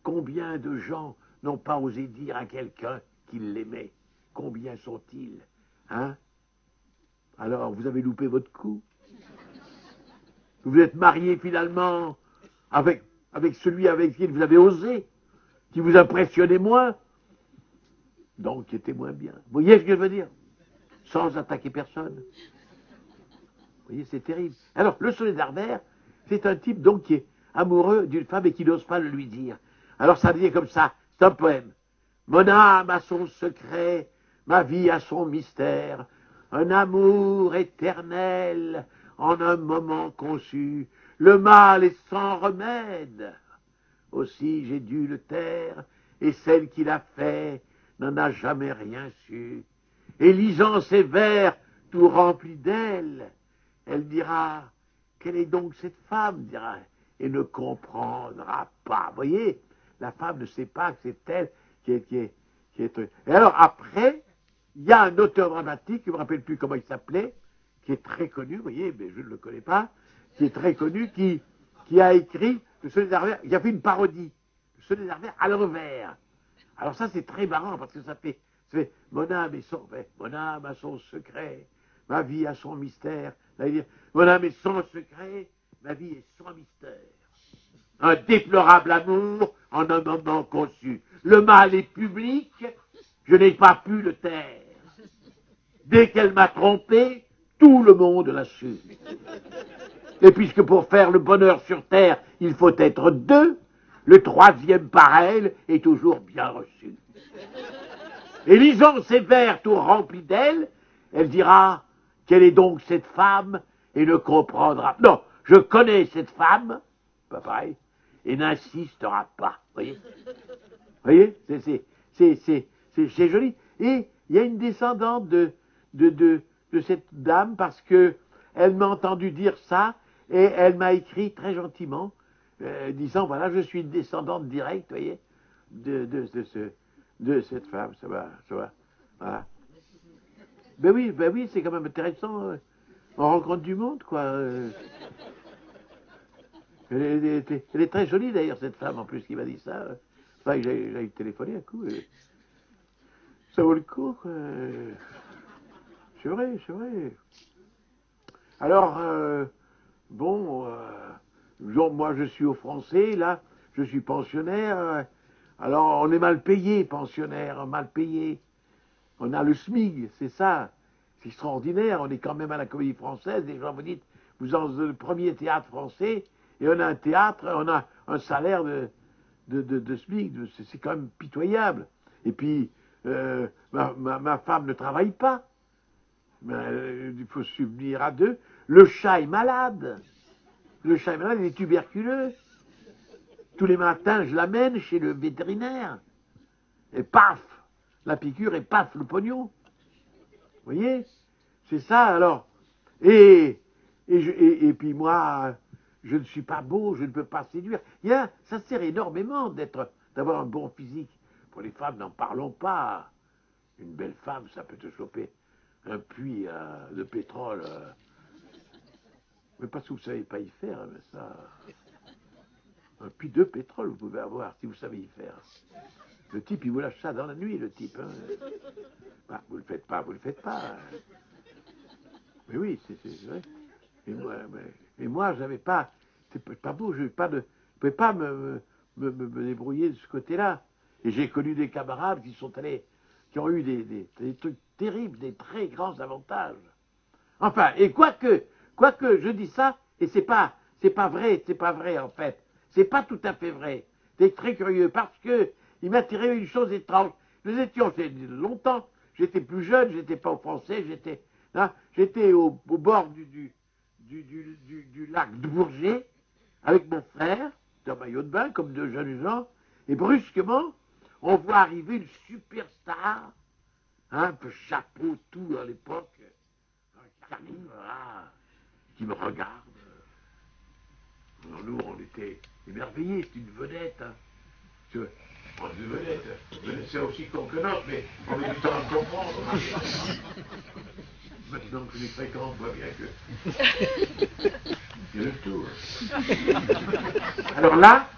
combien de gens n'ont pas osé dire à quelqu'un qu'ils l'aimaient? Combien sont-ils? Hein? Alors, vous avez loupé votre coup. Vous êtes marié finalement avec celui avec qui vous avez osé, qui vous impressionnait moins, donc qui était moins bien. Vous voyez ce que je veux dire? Sans attaquer personne. Vous voyez, c'est terrible. Alors, le sonnet d'Arvert, c'est un type donc qui est amoureux d'une femme et qui n'ose pas le lui dire. Alors ça dit comme ça, c'est un poème. Mon âme a son secret, ma vie a son mystère, un amour éternel en un moment conçu, le mal est sans remède. Aussi j'ai dû le taire, et celle qui l'a fait n'en a jamais rien su. Et lisant ces vers tout remplis d'elle, elle dira, quelle est donc cette femme, dira, et ne comprendra pas. Vous voyez, la femme ne sait pas que c'est elle qui est. Et alors après, il y a un auteur dramatique, je ne me rappelle plus comment il s'appelait, qui est très connu, vous voyez, mais je ne le connais pas, qui est très connu, qui a écrit le sonnet d'Arvert, il a fait une parodie, le sonnet d'Arvert à l'envers. Alors ça c'est très marrant parce que ça fait mon âme a son secret, ma vie a son mystère. Là, il dit, mon âme est sans secret, ma vie est sans mystère. Un déplorable amour en un moment conçu. Le mal est public, je n'ai pas pu le taire. Dès qu'elle m'a trompé, tout le monde l'a su. Et puisque pour faire le bonheur sur terre, il faut être deux, le troisième par elle est toujours bien reçu. Et lisant ces vers tout remplis d'elle, elle dira, quelle est donc cette femme, et ne comprendra pas. Non, je connais cette femme, pas pareil, et n'insistera pas. Vous voyez, c'est joli. Et il y a une descendante de cette dame, parce que elle m'a entendu dire ça, et elle m'a écrit très gentiment, disant, voilà, je suis une descendante directe, vous voyez, de cette femme, ça va, voilà. Ben oui, c'est quand même intéressant, on rencontre du monde, quoi. Elle est très jolie, d'ailleurs, cette femme, en plus, qui m'a dit ça. Enfin, j'ai téléphoné un coup, ça vaut le coup, quoi. C'est vrai. Alors, moi, je suis au Français, là, je suis pensionnaire. Alors, on est mal payé, pensionnaire, mal payé. On a le SMIC, c'est ça. C'est extraordinaire, on est quand même à la Comédie Française, les gens vous disent, vous êtes dans le premier théâtre français, et on a un théâtre, on a un salaire de SMIC, c'est quand même pitoyable. Et puis, ma femme ne travaille pas, il faut subvenir à deux. Le chat est malade, il est tuberculeux. Tous les matins, je l'amène chez le vétérinaire, et paf, la piqûre, et paf, le pognon. Vous voyez? C'est ça, alors. Et puis moi, je ne suis pas beau, je ne peux pas séduire. Ça sert énormément d'avoir un bon physique. Pour les femmes, n'en parlons pas. Une belle femme, ça peut te choper un puits de pétrole. Mais parce que vous ne savez pas y faire, mais ça... Un puits de pétrole, vous pouvez avoir, si vous savez y faire. Le type, il vous lâche ça dans la nuit, le type. Hein. Bah, vous le faites pas, vous le faites pas. Mais oui, c'est vrai. Mais moi, j'avais pas... C'est pas beau, je ne pouvais pas me débrouiller de ce côté-là. Et j'ai connu des camarades qui ont eu des trucs terribles, des très grands avantages. Enfin, et quoique je dis ça, et c'est pas vrai en fait. C'est pas tout à fait vrai. C'est très curieux parce que il m'est arrivé une chose étrange. Nous étions, c'est longtemps, j'étais plus jeune, j'étais pas au Français, j'étais au bord du lac de Bourget avec mon frère, dans un maillot de bain, comme deux jeunes gens, et brusquement, on voit arriver une superstar, un peu chapeau, tout à l'époque, qui arrive là, qui me regarde. Alors nous, on était émerveillés, c'est une vedette. Hein. Une vedette, c'est aussi con que notre, mais on met du temps à comprendre. Maintenant que je les fréquente, on voit bien que c'est le tour. Alors là,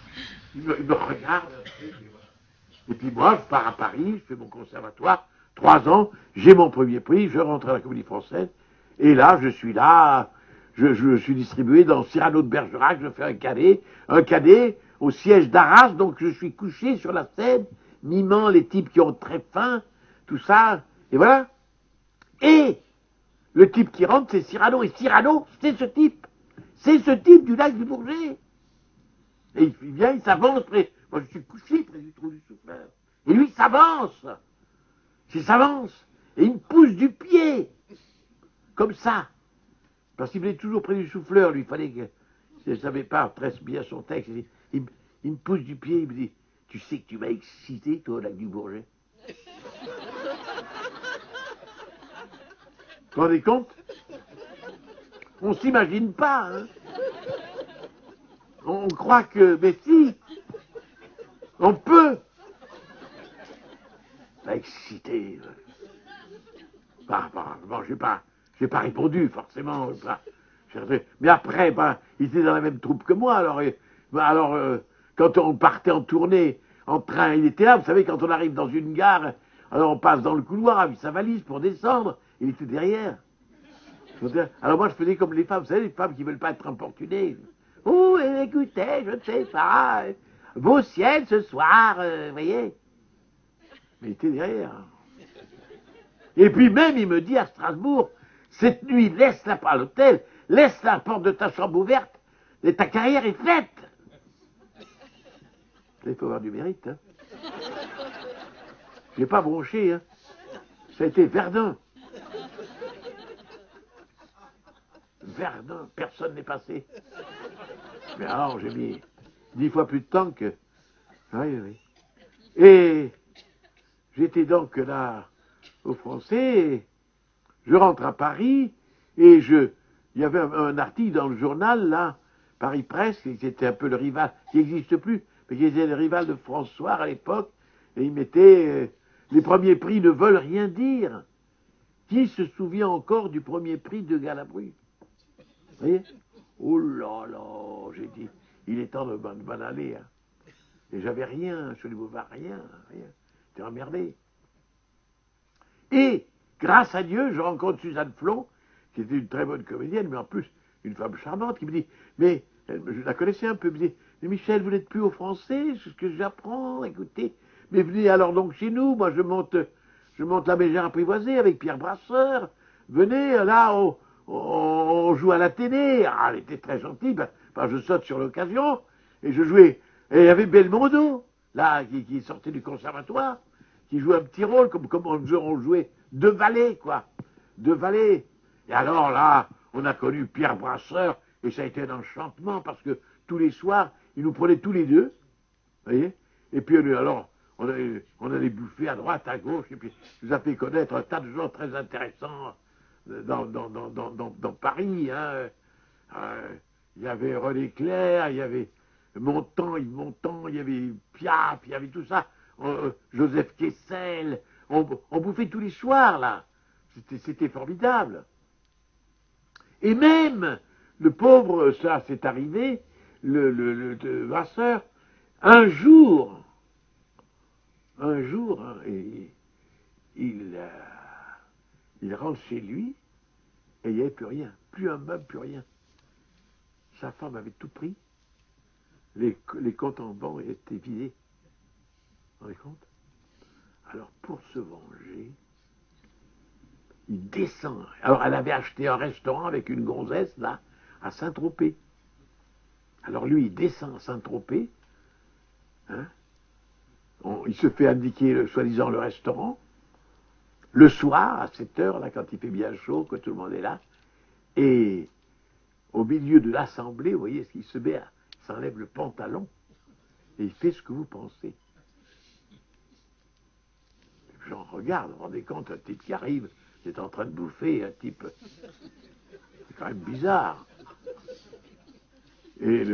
il me regarde un peu, et puis moi, je pars à Paris, je fais mon conservatoire, 3 ans, j'ai mon premier prix, je rentre à la Comédie Française, et là, je suis là, je suis distribué dans Cyrano de Bergerac, je fais un cadet au siège d'Arras, donc je suis couché sur la scène, mimant les types qui ont très faim, tout ça, et voilà. Et le type qui rentre, c'est Cyrano, et Cyrano, c'est ce type du lac du Bourget. Et il vient, il s'avance près, moi je suis couché près du trou du souffleur, et lui il s'avance, et il me pousse du pied, comme ça. Parce qu'il venait toujours près du souffleur, lui, il fallait que... Je ne savais pas très bien son texte. Il me pousse du pied, il me dit « Tu sais que tu m'as excité, toi, au lac du Bourget ?» Vous vous rendez compte? On ne s'imagine pas, hein. On croit que... Mais si, on peut. M'a excité. Bon, j'ai pas répondu, forcément. Mais après, il était dans la même troupe que moi. Alors, quand on partait en tournée, en train, il était là. Vous savez, quand on arrive dans une gare, alors on passe dans le couloir avec sa valise pour descendre. Il était derrière. Alors moi, je faisais comme les femmes. Vous savez, les femmes qui ne veulent pas être importunées. Oh, écoutez, je ne sais pas. Beau ciel ce soir, vous voyez. Mais il était derrière. Et puis même, il me dit à Strasbourg, cette nuit, laisse-la pas à l'hôtel, laisse la porte de ta chambre ouverte, et ta carrière est faite. Il faut avoir du mérite. Hein. Je n'ai pas bronché. Hein. Ça a été Verdun. Verdun, personne n'est passé. Mais alors, j'ai mis 10 fois plus de temps que... Oui. Et j'étais donc là au Français, je rentre à Paris, et il y avait un article dans le journal, là, Paris Presse, qui était un peu le rival, qui n'existe plus, mais qui était le rival de François à l'époque, et il mettait les premiers prix ne veulent rien dire. Qui se souvient encore du premier prix de Galabru? Vous voyez? Oh là là, j'ai dit, il est temps de m'en aller. Hein. Et j'avais rien, je ne pouvais rien. J'étais emmerdé. Et, grâce à Dieu, je rencontre Suzanne Flon, qui était une très bonne comédienne, mais en plus, une femme charmante, qui me dit, mais, je la connaissais un peu, elle me dit, mais Michel, vous n'êtes plus au Français, c'est ce que j'apprends, écoutez, mais venez alors donc chez nous, moi je monte la Mégère apprivoisée avec Pierre Brasseur, venez, là, on joue à la télé. Ah, elle était très gentille. Ben, je saute sur l'occasion et je jouais. Et il y avait Belmondo, là, qui sortait du conservatoire, qui jouait un petit rôle, comme on jouait deux valets, quoi. Deux valets. Et alors là, on a connu Pierre Brasseur, et ça a été un enchantement, parce que tous les soirs, il nous prenait tous les deux, vous voyez. Et puis alors, on allait bouffer à droite, à gauche, et puis il nous a fait connaître un tas de gens très intéressants dans Paris. Hein. Il y avait René Clair, il y avait Yves Montand, il y avait Piaf, il y avait tout ça, Joseph Kessel, on bouffait tous les soirs, là. C'était formidable. Et même, le pauvre, ça c'est arrivé, le Vasseur, un jour, hein, il rentre chez lui, et il n'y avait plus rien, plus un meuble, plus rien. Sa femme avait tout pris, les comptes en banque étaient vidés. Vous vous rendez compte? Alors, pour se venger, il descend. Alors, elle avait acheté un restaurant avec une gonzesse, là, à Saint-Tropez. Alors, lui, il descend à Saint-Tropez. Hein, il se fait indiquer, soi-disant, le restaurant. Le soir, à 7 heures, là, quand il fait bien chaud, que tout le monde est là. Et au milieu de l'assemblée, vous voyez, il se met, il s'enlève le pantalon. Et il fait ce que vous pensez. J'en regarde, vous vous rendez compte, un type qui arrive, il est en train de bouffer, un type... C'est quand même bizarre. Et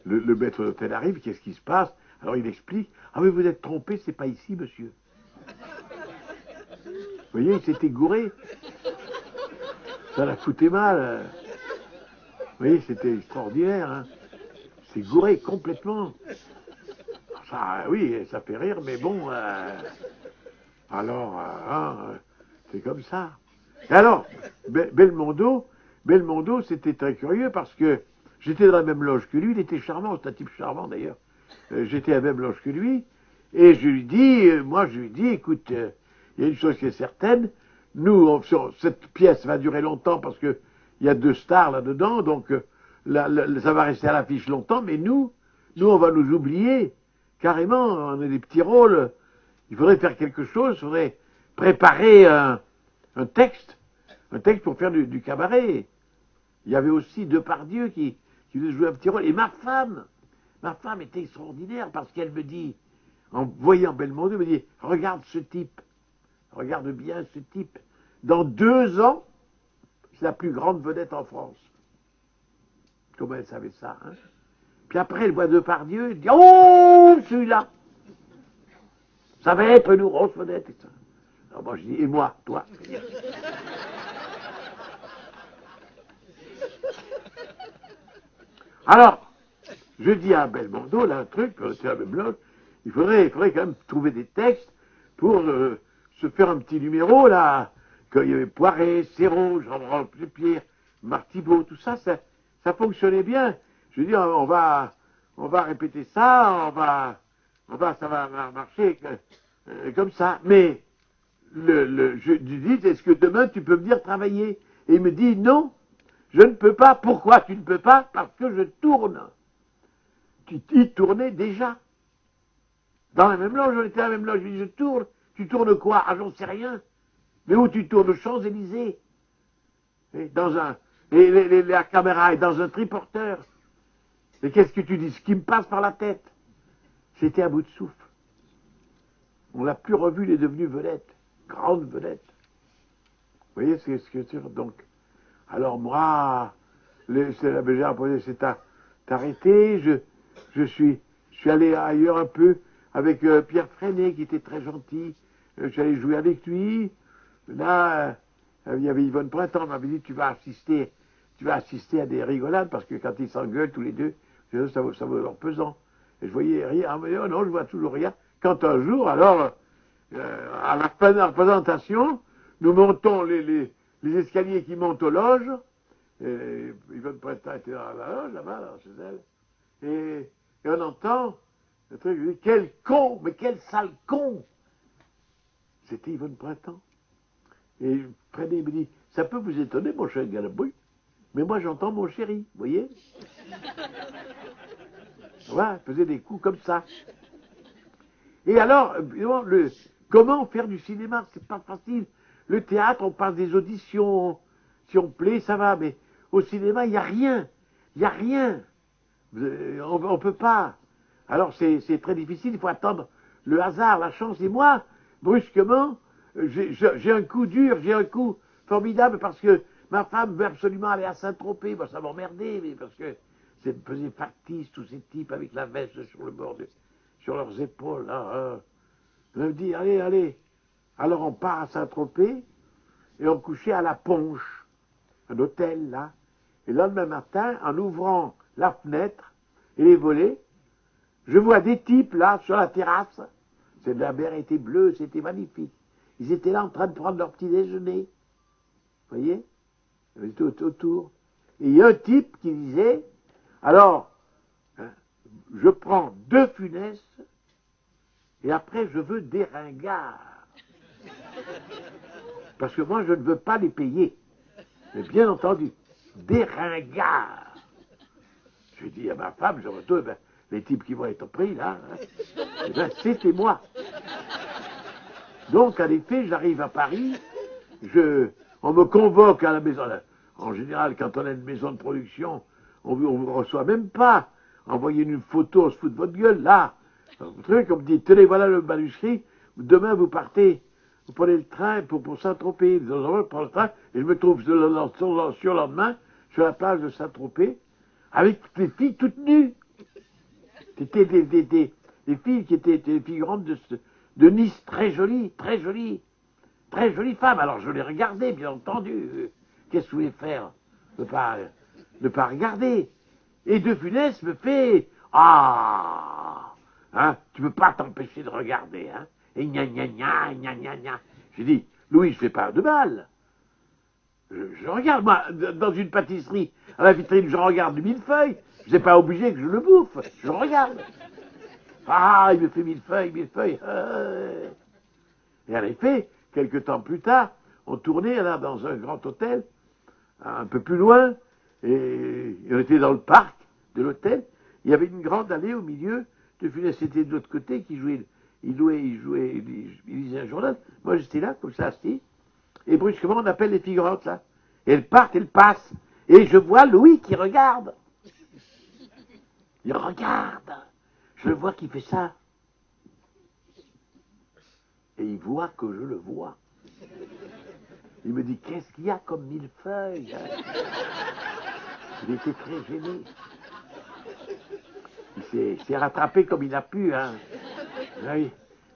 le maître d'hôtel arrive, qu'est-ce qui se passe? Alors il explique, ah oui, vous êtes trompé, c'est pas ici, monsieur. Vous voyez, il s'était gouré. Ça l'a fouté mal. Vous voyez, c'était extraordinaire. Hein. C'est gouré complètement. Ça, oui, ça fait rire, mais bon... alors, c'est comme ça. Et alors, Belmondo, c'était très curieux parce que j'étais dans la même loge que lui, il était charmant, c'est un type charmant d'ailleurs. J'étais à la même loge que lui, et je lui dis, écoute, il y a une chose qui est certaine, nous, cette pièce va durer longtemps parce que il y a 2 stars là-dedans, donc ça va rester à l'affiche longtemps, mais nous, on va nous oublier, carrément, on a des petits rôles. Il faudrait faire quelque chose, il faudrait préparer un texte pour faire du cabaret. Il y avait aussi Depardieu qui devait jouer un petit rôle. Et ma femme était extraordinaire parce qu'elle me dit, en voyant Belmondo, elle me dit, regarde ce type, regarde bien ce type. Dans 2 ans, c'est la plus grande vedette en France. Comment elle savait ça, hein? Puis après, elle voit Depardieu, elle dit, oh, celui-là, ça va être une grosse vedette. Et ça. Alors moi je dis, et moi, toi? Alors, je dis à Belmondo, là, un truc, c'est la même loge, il faudrait quand même trouver des textes pour se faire un petit numéro, là, quand il y avait Poiret, Serrault, Jean-François Pierre, Marc Thibault, tout ça, ça fonctionnait bien. Je dis, on va répéter ça, ça va marcher comme ça. Mais je lui dis, est-ce que demain tu peux venir travailler? Et il me dit, non, je ne peux pas. Pourquoi tu ne peux pas? Parce que je tourne. Tu y tournais déjà. Dans la même loge, on était dans la même loge. Je lui dis, je tourne. Tu tournes quoi? Ah, j'en sais rien. Mais où tu tournes? Champs-Élysées. Et la caméra est dans un triporteur. Et qu'est-ce que tu dis? Ce qui me passe par la tête. J'étais à bout de souffle. On l'a plus revu, il est devenu vedette. Grande vedette. Vous voyez ce que c'est sûr? Donc, alors moi, c'est la BGA posé, c'est arrêté. Je suis allé ailleurs un peu avec Pierre Freinet, qui était très gentil. Je suis allé jouer avec lui. Là, il y avait Yvonne Printemps, elle m'avait dit, tu vas assister à des rigolades, parce que quand ils s'engueulent tous les deux, ça vaut leur pesant. Et je voyais rien. Ah, mais non, je vois toujours rien. Quand un jour, alors, à la fin de la représentation, nous montons les escaliers qui montent aux loges. Et Yvonne Printemps était dans la loge, là-bas, chez elle. Et on entend le truc, je dis, quel con, mais quel sale con! C'était Yvonne Printemps. Et Freddy me dit, ça peut vous étonner, mon cher Galabouille, Mais moi, j'entends mon chéri, vous voyez? Voilà, il faisait des coups comme ça. Et alors, comment faire du cinéma? C'est pas facile. Le théâtre, on passe des auditions. Si on plaît, ça va. Mais au cinéma, il n'y a rien. Il n'y a rien. On ne peut pas. Alors, c'est très difficile. Il faut attendre le hasard, la chance. Et moi, brusquement, j'ai un coup dur, j'ai un coup formidable parce que ma femme veut absolument aller à Saint-Tropez. Moi, ça m'emmerdait, mais parce que c'est faisait factice, tous ces types avec la veste sur le bord sur leurs épaules, là. Elle me dit, allez, allez. Alors on part à Saint-Tropez et on couchait à la Ponche, un hôtel, là. Et le lendemain matin, en ouvrant la fenêtre et les volets, je vois des types, là, sur la terrasse. La mer était bleue, c'était magnifique. Ils étaient là en train de prendre leur petit déjeuner. Vous voyez? Ils étaient autour. Et il y a un type qui disait, alors, je prends 2 Funès et après je veux des ringards. Parce que moi je ne veux pas les payer. Mais bien entendu, des ringards. Je dis à ma femme, je retourne, les types qui vont être pris là, c'était moi. Donc en effet, j'arrive à Paris, on me convoque à la maison. En général, quand on a une maison de production, on ne reçoit même pas. Envoyez une photo, on se fout de votre gueule, là. Un truc, on me dit, tenez, voilà le manuscrit, demain vous partez, vous prenez le train pour Saint-Tropez. Je prends le train et je me trouve sur le lendemain, sur la plage de Saint-Tropez, avec des filles toutes nues. C'était des filles qui étaient des figurantes de Nice, très jolies, très jolies. Très jolies femmes. Alors je les regardais, bien entendu. Qu'est-ce que vous voulez faire? Ne pas regarder. Et De Funès me fait ah, hein, tu peux pas t'empêcher de regarder, hein. Et gna gna gna gna gna gna. J'ai dit, Louis, je fais pas de mal. Je regarde, moi, dans une pâtisserie, à la vitrine, je regarde du millefeuille. Je n'ai pas obligé que je le bouffe. Je regarde. Ah, il me fait millefeuille, millefeuille. Et en effet, quelques temps plus tard, on tournait là dans un grand hôtel, un peu plus loin, et on était dans le parc de l'hôtel. Il y avait une grande allée au milieu. De Funès était de l'autre côté, qui jouait, il lisait un journal. Moi, j'étais là, comme ça, assis. Et brusquement, on appelle les figurantes, là. Et elles partent, elles passent. Et je vois Louis qui regarde. Il regarde. Je le vois qui fait ça. Et il voit que je le vois. Il me dit, qu'est-ce qu'il y a comme millefeuille, hein? Il était très gêné. Il s'est rattrapé comme il a pu, hein. Oui.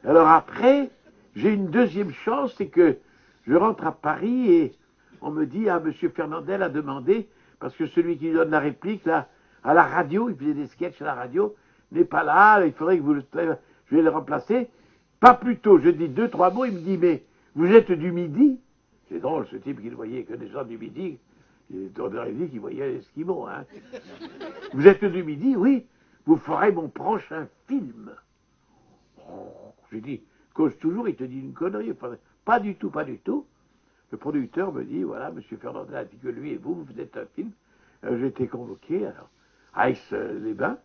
Alors après, j'ai une deuxième chance, c'est que je rentre à Paris et on me dit, ah, M. Fernandel a demandé, parce que celui qui donne la réplique, là, à la radio, il faisait des sketchs à la radio, n'est pas là, il faudrait que je vais le remplacer. Pas plus tôt, je dis 2-3 mots, il me dit, mais vous êtes du Midi? C'est drôle, ce type qui ne voyait que des gens du Midi, on aurait dit qu'il voyait les Esquimaux, hein. Vous êtes du Midi? Oui, vous ferez mon prochain film. Oh, j'ai dit, cause toujours, il te dit une connerie. Enfin, pas du tout, pas du tout. Le producteur me dit, voilà, M. Fernandel a dit que lui et vous faites un film. J'ai été convoqué, alors, à Aix-les-Bains.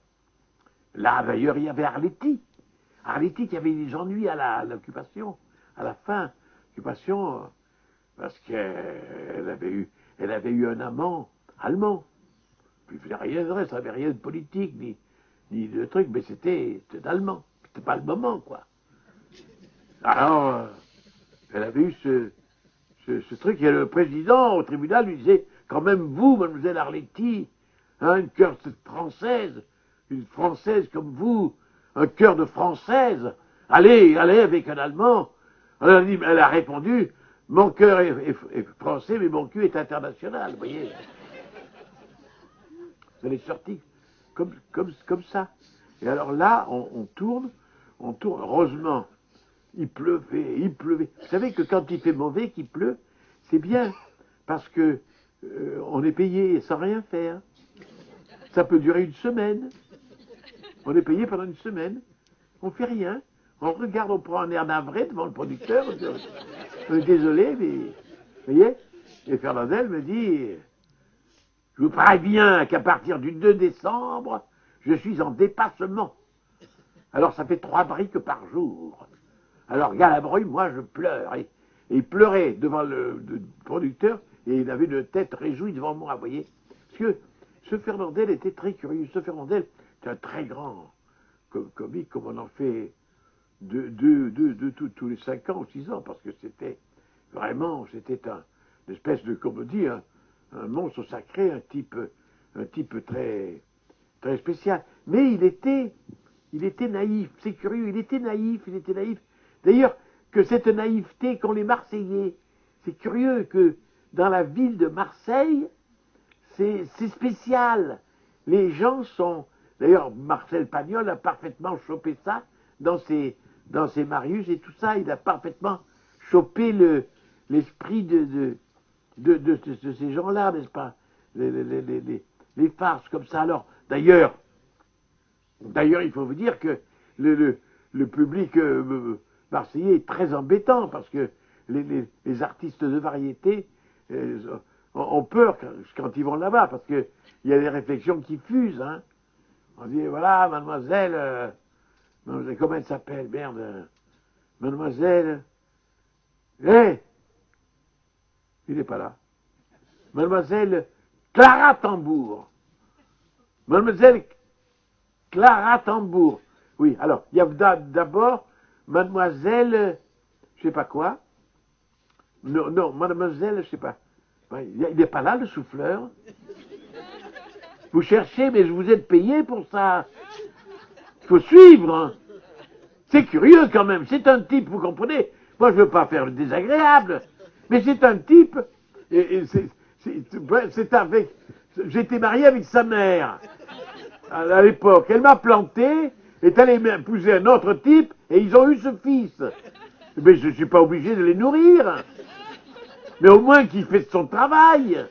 Là, d'ailleurs, il y avait Arletty. Arletty qui avait des ennuis à l'occupation, à la fin. Occupation, parce qu'elle avait eu un amant allemand. Puis il n'y avait rien de vrai, ça n'avait rien de politique, ni de truc, mais c'était allemand. C'était pas le moment, quoi. Alors, elle avait eu ce truc, et le président au tribunal lui disait, quand même vous, mademoiselle Arletty, hein, une cœur française, une française comme vous, un cœur de française, allez avec un Allemand. Elle a répondu, mon cœur est français, mais mon cul est international, vous voyez. Elle est sortie comme ça. Et alors là, on tourne, heureusement, il pleuvait. Vous savez que quand il fait mauvais, qu'il pleut, c'est bien, parce que on est payé sans rien faire. Ça peut durer une semaine. On est payé pendant une semaine. On fait rien. On regarde, on prend un air navré devant le producteur. On est désolé, mais... Vous voyez? Et Fernandel me dit... Je vous préviens qu'à partir du 2 décembre, je suis en dépassement. Alors ça fait 3 briques par jour. Alors Galabru, moi je pleure. Et il pleurait devant le producteur et il avait une tête réjouie devant moi, vous voyez. Parce que ce Fernandel était très curieux. Ce Fernandel est un très grand comique, comme on en fait tous les 5 ans ou 6 ans, parce que c'était vraiment, c'était une espèce de comédie, un monstre sacré, un type très, très spécial. Mais il était naïf, c'est curieux, il était naïf. D'ailleurs, que cette naïveté qu'ont les Marseillais, c'est curieux que dans la ville de Marseille, c'est spécial. Les gens sont... D'ailleurs, Marcel Pagnol a parfaitement chopé ça dans ses Marius et tout ça. Il a parfaitement chopé l'esprit de ces gens-là, n'est-ce pas, les farces comme ça. Alors, d'ailleurs, il faut vous dire que le public marseillais est très embêtant parce que les artistes de variété ont peur quand ils vont là-bas parce qu'il y a des réflexions qui fusent. Hein. On dit, voilà, mademoiselle, comment elle s'appelle, merde, mademoiselle, il n'est pas là. Mademoiselle Clara Tambour. Mademoiselle Clara Tambour. Oui, alors, il y a d'abord mademoiselle, je sais pas quoi. Non, mademoiselle, je sais pas. Il n'est pas là, le souffleur. Vous cherchez, mais je vous ai payé pour ça. Il faut suivre. Hein. C'est curieux quand même. C'est un type, vous comprenez. Moi, je veux pas faire le désagréable. Mais c'est un type. C'est avec. J'étais marié avec sa mère à l'époque. Elle m'a planté, est allée épouser un autre type, et ils ont eu ce fils. Mais je ne suis pas obligé de les nourrir. Mais au moins qu'il fait son travail.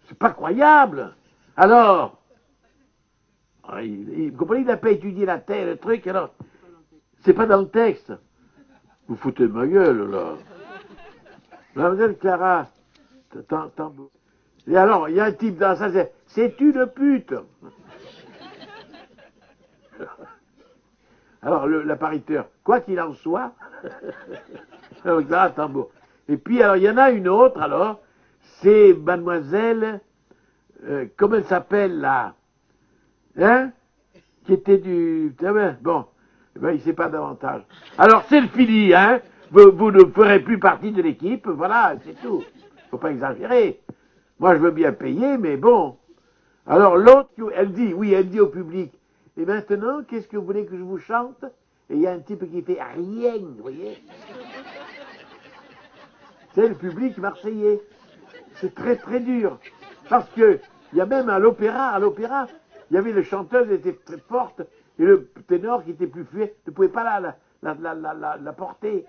C'est pas croyable. Alors, vous comprenez, il n'a pas étudié la terre, le truc, alors, c'est pas dans le texte. Vous foutez de ma gueule, là. Mademoiselle Clara, et alors, il y a un type dans ça, c'est une pute. Alors, l'appariteur, quoi qu'il en soit, Clara Tambour. Et puis, alors, il y en a une autre, alors, c'est mademoiselle, comment elle s'appelle, là, hein, qui était du... Bon, ben, il ne sait pas davantage. Alors, c'est le fini, hein, vous ne ferez plus partie de l'équipe, voilà, c'est tout. Faut pas exagérer. Moi, je veux bien payer, mais bon. Alors, l'autre, elle dit au public, et maintenant, qu'est-ce que vous voulez que je vous chante? Et il y a un type qui fait rien, vous voyez. C'est le public marseillais. C'est très très dur. Parce que, il y a même à l'opéra, il y avait le chanteuse qui était très forte, et le ténor qui était plus fluet, ne pouvait pas la porter.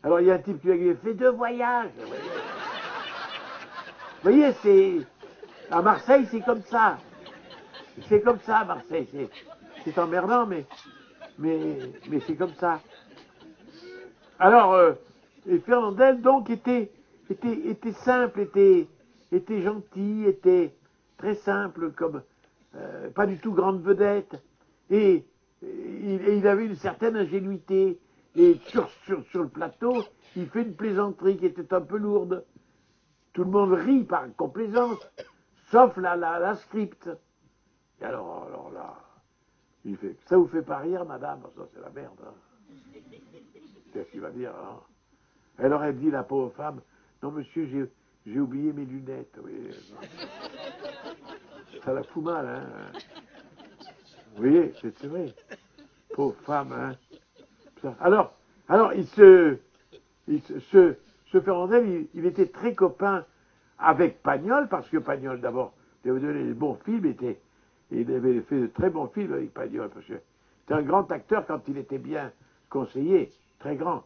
Alors il y a un type qui lui a fait 2 voyages. Vous voyez, à Marseille, c'est comme ça. C'est comme ça, à Marseille. C'est emmerdant, mais c'est comme ça. Alors, et Fernandel, donc, était simple, était gentil, était très simple, comme pas du tout grande vedette. Et il avait une certaine ingénuité. Et sur le plateau, il fait une plaisanterie qui était un peu lourde. Tout le monde rit par complaisance, sauf la script. Et alors là, il fait, ça vous fait pas rire, madame? Ça, c'est la merde. Hein. Qu'est-ce qu'il va dire? Hein? Elle aurait dit, la pauvre femme, non, monsieur, j'ai oublié mes lunettes. Oui. Ça la fout mal, hein. Vous voyez, c'est vrai. Pauvre femme, hein. Alors, ce Fernandel, il était très copain avec Pagnol, parce que Pagnol, d'abord, il avait donné des bons films, il avait fait de très bons films avec Pagnol, parce que c'était un grand acteur quand il était bien conseillé, très grand.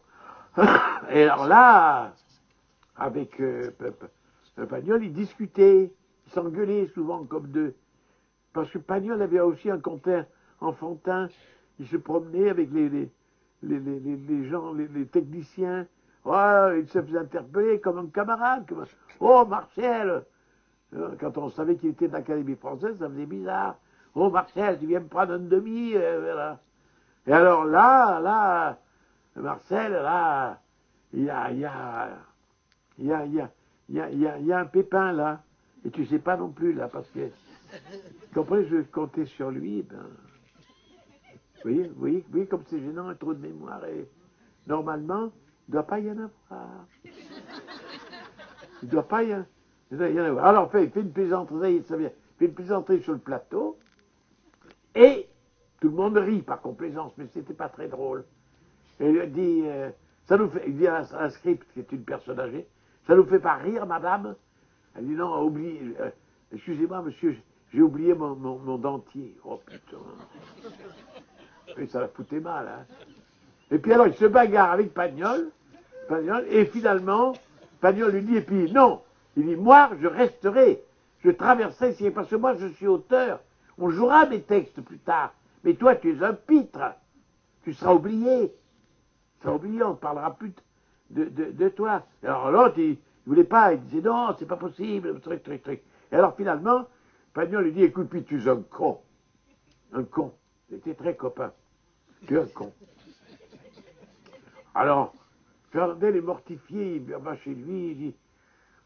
Et alors là, avec Pagnol, ils discutaient, ils s'engueulaient souvent comme deux, parce que Pagnol avait aussi un compteur enfantin, il se promenait avec les gens, les techniciens, Ouais, il se faisait interpeller comme un camarade. Oh, Marcel! Quand on savait qu'il était de l'Académie française, ça faisait bizarre. Oh, Marcel, tu viens me prendre un demi, voilà. Et alors là, Marcel, là, il y a un pépin, là. Et tu sais pas non plus, là, parce que, vous comprenez, je comptais sur lui, ben, oui, comme c'est gênant, un trou de mémoire, et normalement, il ne doit pas y en avoir. Il ne doit pas y en avoir. Alors, il fait une plaisanterie, ça vient, il fait une plaisanterie sur le plateau, et tout le monde rit par complaisance, mais c'était pas très drôle. Et il dit, il dit à un script, qui est une personne âgée, ça nous fait pas rire, madame? Elle dit, non, excusez-moi, monsieur, j'ai oublié mon dentier. Oh, putain. Et ça la foutait mal, hein. Et puis alors, il se bagarre avec Pagnol, et finalement, Pagnol lui dit, et puis, non, il dit, moi, je resterai, je traverserai, parce que moi, je suis auteur, on jouera mes textes plus tard, mais toi, tu es un pitre, tu seras oublié. Ça oublié, on ne parlera plus de toi. Alors l'autre, il ne voulait pas, il disait non, c'est pas possible, truc. Et alors finalement, Pagnol lui dit, écoute, puis tu es un con. Un con. Il était très copain. Tu es un con. Alors, Fernandel est mortifié, il va chez lui, il dit,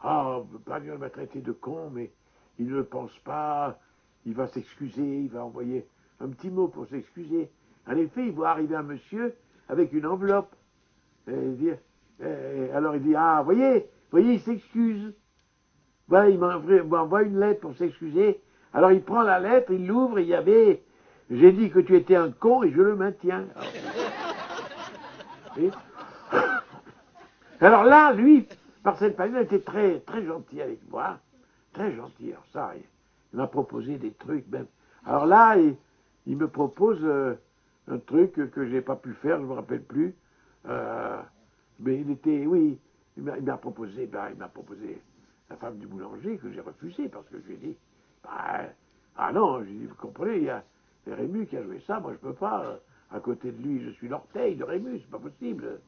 ah, Pagnol m'a traité de con, mais il ne le pense pas, il va s'excuser, il va envoyer un petit mot pour s'excuser. En effet, il voit arriver un monsieur avec une enveloppe. Alors il dit, ah, voyez, il s'excuse. Voilà, il m'envoie une lettre pour s'excuser. Alors il prend la lettre, il l'ouvre, et il y avait, j'ai dit que tu étais un con et je le maintiens. Alors là, lui, Marcel Pagnol était très, très gentil avec moi. Très gentil. Alors ça, il m'a proposé des trucs même. Alors là, il me propose un truc que j'ai pas pu faire, je me rappelle plus. Mais il m'a proposé la femme du boulanger que j'ai refusé parce que je lui ai dit, ah non, j'ai dit, vous comprenez, il y a Rému qui a joué ça, moi je peux pas, à côté de lui, je suis l'orteil de Rému, c'est pas possible.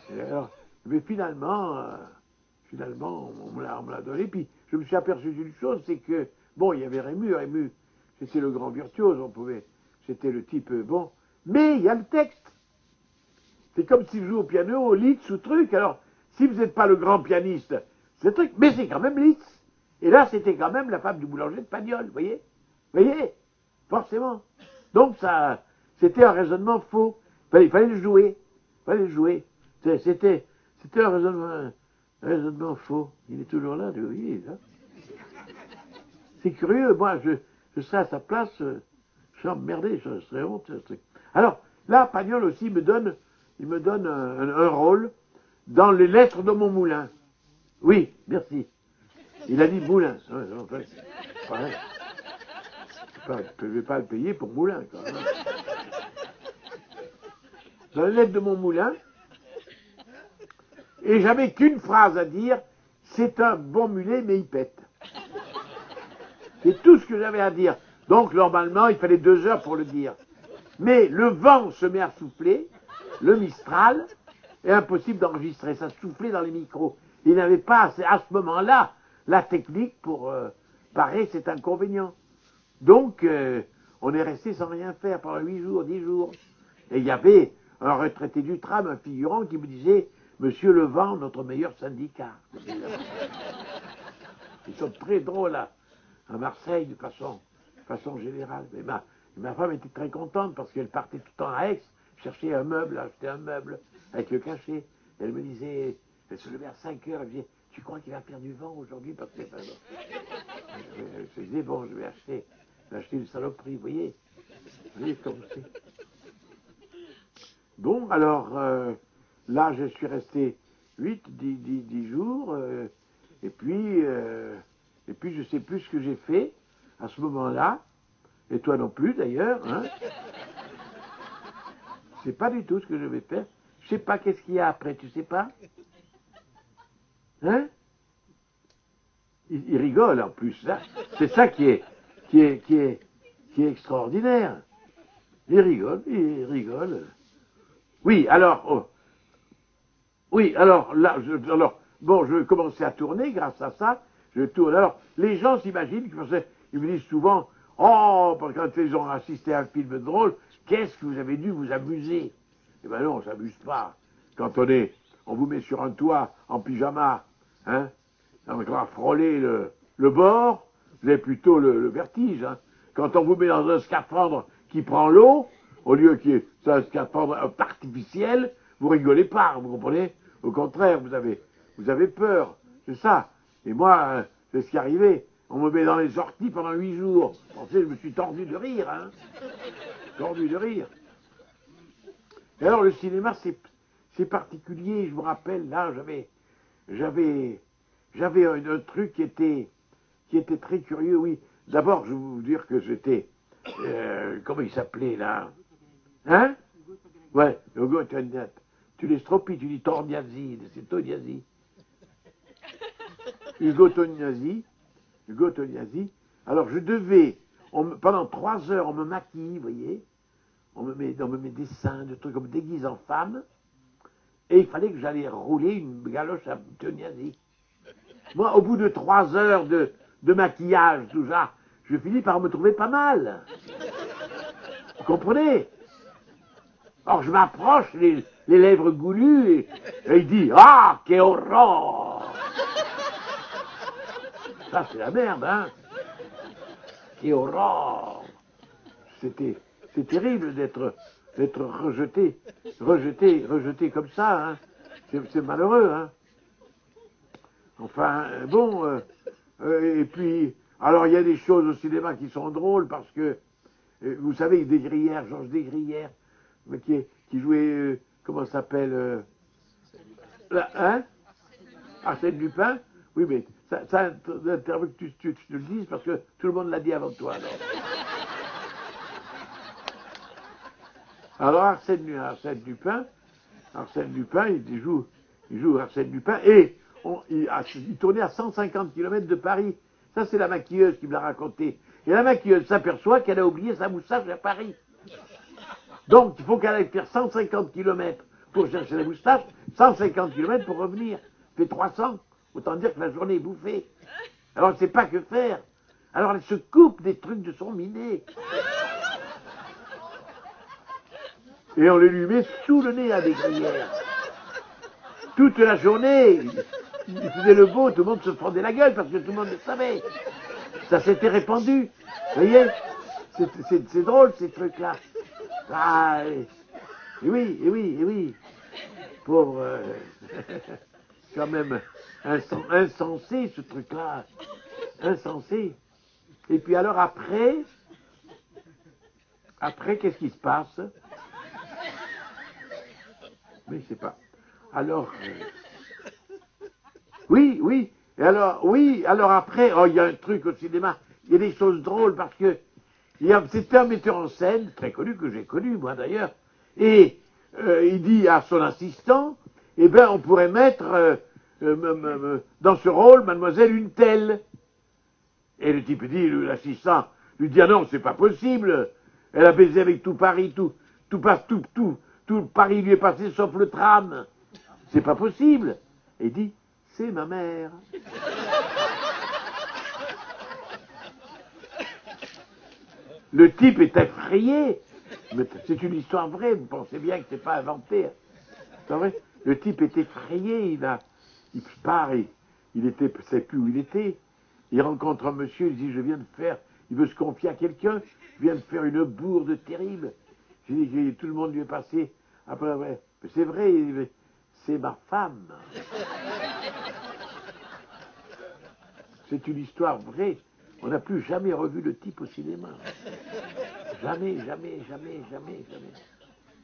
Alors, mais finalement, on me l'a donné, puis je me suis aperçu d'une chose, c'est que, bon, il y avait Rému, c'était le grand virtuose, c'était le type bon, mais il y a le texte. C'est comme si vous jouez au piano, au Liszt ou truc. Alors, si vous n'êtes pas le grand pianiste, c'est truc, mais c'est quand même Liszt. Et là, c'était quand même la femme du boulanger de Pagnol, vous voyez? Forcément. Donc, ça, c'était un raisonnement faux. Il fallait le jouer. C'était un raisonnement faux. Il est toujours là, oui. Là. C'est curieux, moi, je serais à sa place, je serais emmerdé, je serais honte. Alors, là, Pagnol aussi il me donne un rôle dans les lettres de mon moulin. Oui, merci. Il a dit moulin. Je ne vais pas le payer pour moulin. Quand même. Dans les lettres de mon moulin, et j'avais qu'une phrase à dire, c'est un bon mulet, mais il pète. C'est tout ce que j'avais à dire. Donc, normalement, il fallait 2 heures pour le dire. Mais le vent se met à souffler, le Mistral, est impossible d'enregistrer, ça soufflait dans les micros. Il n'avait pas, à ce moment-là, la technique pour parer cet inconvénient. Donc, on est resté sans rien faire pendant 8 jours, 10 jours. Et il y avait un retraité du tram, un figurant, qui me disait, Monsieur Levent, notre meilleur syndicat. Ils sont très drôles à Marseille, de façon générale. Mais ma femme était très contente parce qu'elle partait tout le temps à Aix, chercher un meuble, acheter un meuble avec le cachet. Elle me disait, elle se levait à 5 heures, elle me disait, tu crois qu'il va faire du vent aujourd'hui parce que je disais, bon, je vais acheter une saloperie, vous voyez comme c'est. Bon, alors, là, je suis resté 10 jours, et puis je ne sais plus ce que j'ai fait à ce moment-là, et toi non plus d'ailleurs, hein. Je ne sais pas du tout ce que je vais faire. Je ne sais pas qu'est-ce qu'il y a après, tu sais pas? Hein? Il rigole en plus, là. C'est ça qui est extraordinaire. Il rigole. Oui, alors, Oui, alors là, bon, je commençais à tourner grâce à ça. Je tourne. Alors, les gens s'imaginent, ils me disent souvent, oh, quand ils ont assisté à un film drôle, qu'est-ce que vous avez dû vous amuser? Eh ben non, on s'amuse pas. Quand on vous met sur un toit en pyjama, hein, on va frôler le bord, vous avez plutôt le vertige. Hein. Quand on vous met dans un scaphandre qui prend l'eau, au lieu qu'il y ait un scaphandre artificiel, vous rigolez pas, vous comprenez? Au contraire, vous avez peur. C'est ça. Et moi, c'est ce qui est arrivé. On me met dans les orties pendant 8 jours. Vous pensez, je me suis tordu de rire, hein. Tordu de rire. Et alors, le cinéma, c'est particulier. Je me rappelle, là, j'avais un truc qui était très curieux, oui. D'abord, je vais vous dire que j'étais, comment il s'appelait, là? Hein? Ouais, Hugo Tognat. Tu les stropis, tu dis Torniasi, c'est Tognasi. Hugo Tognasi. Alors, je devais, pendant 3 heures, on me maquille, vous voyez? On me met des seins, des trucs, on me déguise en femme. Et il fallait que j'allais rouler une galoche à Tognasi. Moi, au bout de 3 heures de maquillage, tout ça, je finis par me trouver pas mal. Vous comprenez? Alors je m'approche, les lèvres goulues, et il dit « Ah, quelle horreur !» Ça, c'est la merde, hein? Quelle horreur! C'est terrible d'être rejeté comme ça, hein? C'est malheureux, hein? Enfin, bon, et puis, alors il y a des choses au cinéma qui sont drôles parce que, vous savez, Georges Desgrières, qui jouait, comment ça s'appelle, hein? Arsène Lupin? Oui, mais ça interview que tu le dises parce que tout le monde l'a dit avant toi, alors. Alors Arsène Lupin, il joue Arsène Lupin, et il tournait à 150 km de Paris. Ça, c'est la maquilleuse qui me l'a raconté. Et la maquilleuse s'aperçoit qu'elle a oublié sa moustache à Paris. Donc, il faut qu'elle aille faire 150 km pour chercher la moustache, 150 km pour revenir. Ça fait 300. Autant dire que la journée est bouffée. Alors, elle ne sait pas que faire. Alors, elle se coupe des trucs de son minet. Et on les lui met sous le nez à Desgrières. Toute la journée, il faisait le beau, tout le monde se fendait la gueule parce que tout le monde le savait. Ça s'était répandu. Vous voyez? C'est drôle, ces trucs-là. Ah, et oui. Pauvre, quand même, insensé, ce truc-là. Insensé. Et puis alors après, qu'est-ce qui se passe? Mais je sais pas. Alors, oui. Et alors après, oh, il y a un truc au cinéma. Il y a des choses drôles parce que c'était un metteur en scène, très connu, que j'ai connu, moi d'ailleurs, et il dit à son assistant, eh bien, on pourrait mettre dans ce rôle mademoiselle une telle. Et le type dit, l'assistant, lui dit, ah non, c'est pas possible. Elle a baisé avec tout Paris, tout Paris lui est passé sauf le tram. C'est pas possible. Et il dit, c'est ma mère. Le type est effrayé. Mais c'est une histoire vraie, vous pensez bien que c'est pas inventé. C'est vrai? Le type est effrayé, il part, il sait plus où il était. Il rencontre un monsieur, il dit, il veut se confier à quelqu'un, je viens de faire une bourde terrible. Tout le monde lui est passé. Après, ouais, c'est vrai, c'est ma femme. C'est une histoire vraie. On n'a plus jamais revu le type au cinéma. Jamais. Vous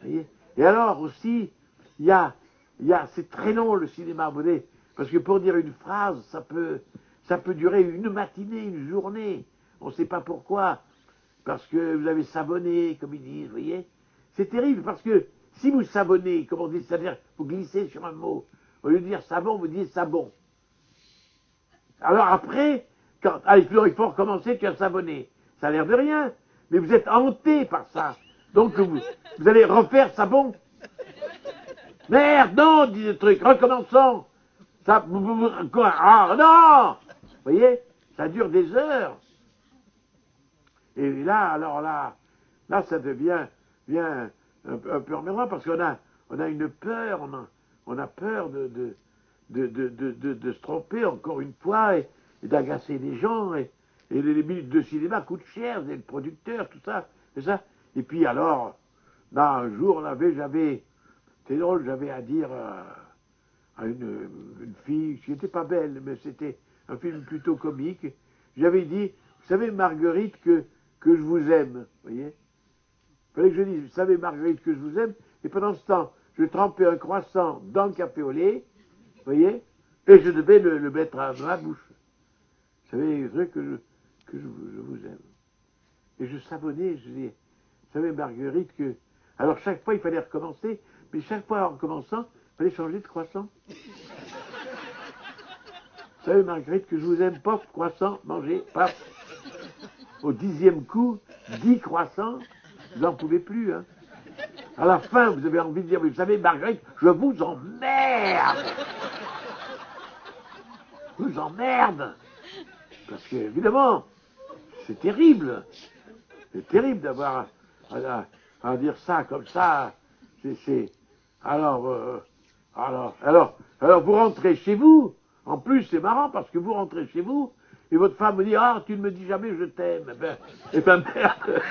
voyez? Et alors aussi, c'est très long le cinéma, vous voyez, parce que pour dire une phrase, ça peut durer une matinée, une journée. On ne sait pas pourquoi. Parce que vous avez savonné, comme ils disent, vous voyez. C'est terrible parce que si vous savonnez, comme on dit, c'est-à-dire vous glissez sur un mot, au lieu de dire savon, vous dites sabon. Alors après, il faut recommencer, tu as savonné. Ça a l'air de rien, mais vous êtes hanté par ça. Donc vous allez refaire sabon. Merde, non, dit le truc, recommençons. Ça, quoi? Ah, non! Vous voyez? Ça dure des heures. Et là, alors là, ça devient bien un peu emmerdant parce on a une peur, on a peur de se tromper encore une fois et d'agacer les gens et les minutes de cinéma coûtent cher, vous êtes le producteur, tout ça, et ça. Et puis alors, là, un jour, c'est drôle, j'avais à dire à une fille qui n'était pas belle, mais c'était un film plutôt comique. J'avais dit, vous savez, Marguerite, que je vous aime, vous voyez. Il fallait que je dise, vous savez, Marguerite, que je vous aime, et pendant ce temps, je trempais un croissant dans le café au lait, vous voyez, et je devais le mettre à ma bouche. Vous savez, le truc que je vous aime. Et je savonnais, je dis, vous savez, Marguerite, que... Alors chaque fois, il fallait recommencer, mais chaque fois, en recommençant, il fallait changer de croissant. Vous savez, Marguerite, que je vous aime, paf, croissant, manger, paf. Au 10e coup, 10 croissants, vous n'en pouvez plus, hein. À la fin, vous avez envie de dire, vous savez, Marguerite, je vous emmerde. Je vous emmerde. Parce que, évidemment, c'est terrible. C'est terrible d'avoir à dire ça comme ça. Alors, vous rentrez chez vous. En plus, c'est marrant parce que vous rentrez chez vous et votre femme me dit, ah, tu ne me dis jamais je t'aime. Eh ben merde.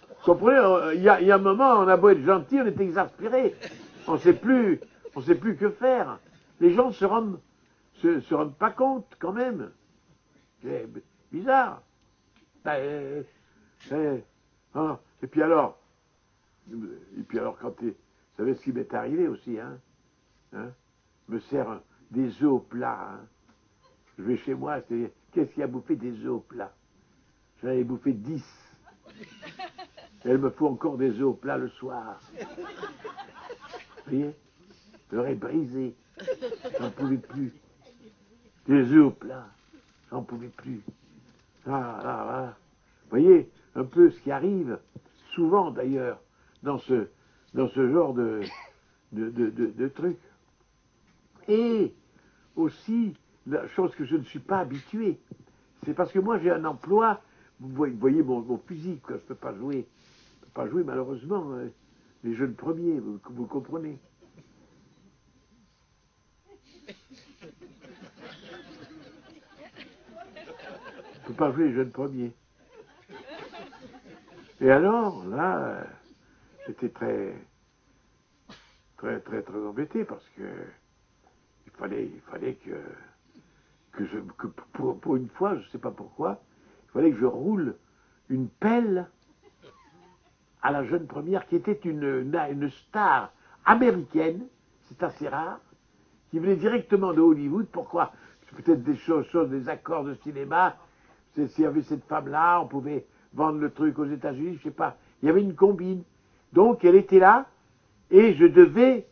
Vous comprenez, il y a un moment, on a beau être gentil, on est exaspéré. On sait plus que faire. Les gens se rendent pas compte, quand même. C'est bizarre. Et puis alors, quand vous savez ce qui m'est arrivé aussi, hein, me sert des œufs au plat, hein. Je vais chez moi, qu'est-ce qui a bouffé des œufs au plat? J'en avais bouffé 10. Et elle me faut encore des œufs au plat le soir. Vous voyez? J'aurais brisé. J'en pouvais plus. Des œufs au plat. J'en pouvais plus. Vous voyez un peu ce qui arrive, souvent d'ailleurs, dans ce genre de truc. Et aussi, la chose que je ne suis pas habitué, c'est parce que moi j'ai un emploi, vous voyez mon physique, quoi, je ne peux pas jouer. Je ne peux pas jouer malheureusement les jeunes premiers, vous comprenez. Je ne peux pas jouer les jeunes premiers. Et alors, là, j'étais très embêté parce que il fallait que pour une fois, je ne sais pas pourquoi, il fallait que je roule une pelle à la jeune première qui était une star américaine, c'est assez rare, qui venait directement de Hollywood. Pourquoi? Peut-être des choses, des accords de cinéma. S'il y avait cette femme-là, on pouvait vendre le truc aux États-Unis, je ne sais pas. Il y avait une combine. Donc elle était là, et je devais...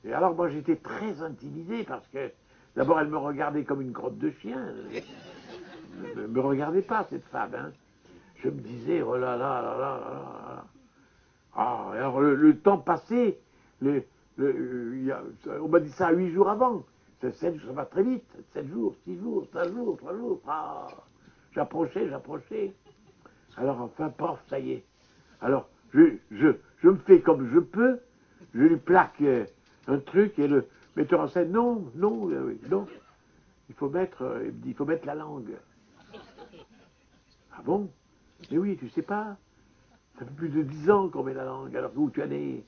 Et alors moi j'étais très intimidé parce que d'abord elle me regardait comme une crotte de chien. Elle ne me regardait pas cette femme, hein. Je me disais, oh là là là là là là. Ah, alors le temps passé, on m'a dit ça 8 jours avant. Ça va très vite, 7 jours, 6 jours, 5 jours, 3 jours. Ah, j'approchais. Alors enfin, paf, ça y est. Alors, je me fais comme je peux, je lui plaque un truc et le metteur en scène, non, il faut mettre la langue. Ah bon? Mais oui, tu sais pas, ça fait plus de 10 ans qu'on met la langue, alors où tu en es?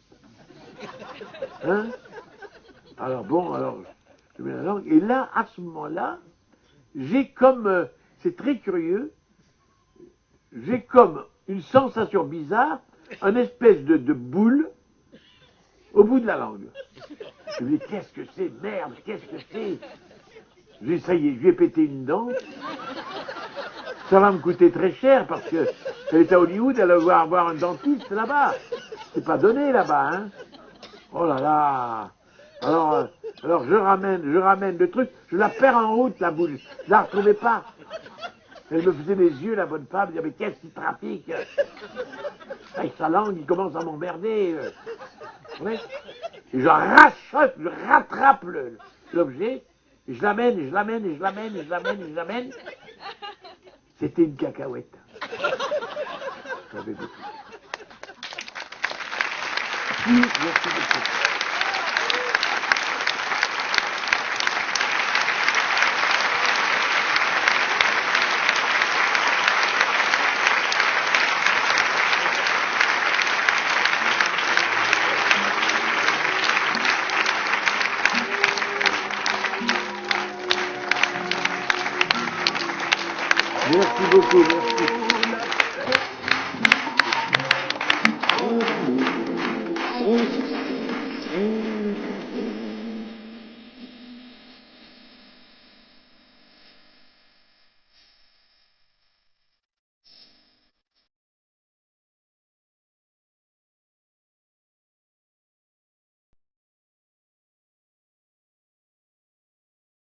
Hein? Alors je mets la langue, et là, à ce moment-là, j'ai comme, c'est très curieux, j'ai comme une sensation bizarre, une espèce de boule au bout de la langue. Je me dis, qu'est-ce que c'est? Merde, qu'est-ce que c'est? Ça y est, je lui ai pété une dent. Ça va me coûter très cher parce que elle est à Hollywood, elle va avoir un dentiste là-bas. C'est pas donné là-bas, hein. Oh là là. Alors je ramène le truc, je la perds en route, la boule. Je la retrouvais pas. Elle me faisait mes yeux, la bonne femme, elle disait, mais qu'est-ce qui trafique? Avec sa langue, il commence à m'emmerder. Ouais. Et je rachote, je rattrape l'objet, et je l'amène, et je l'amène, et je l'amène, et je l'amène, et je l'amène. C'était une cacahuète. J'avais beaucoup. Merci beaucoup. Merci beaucoup, merci.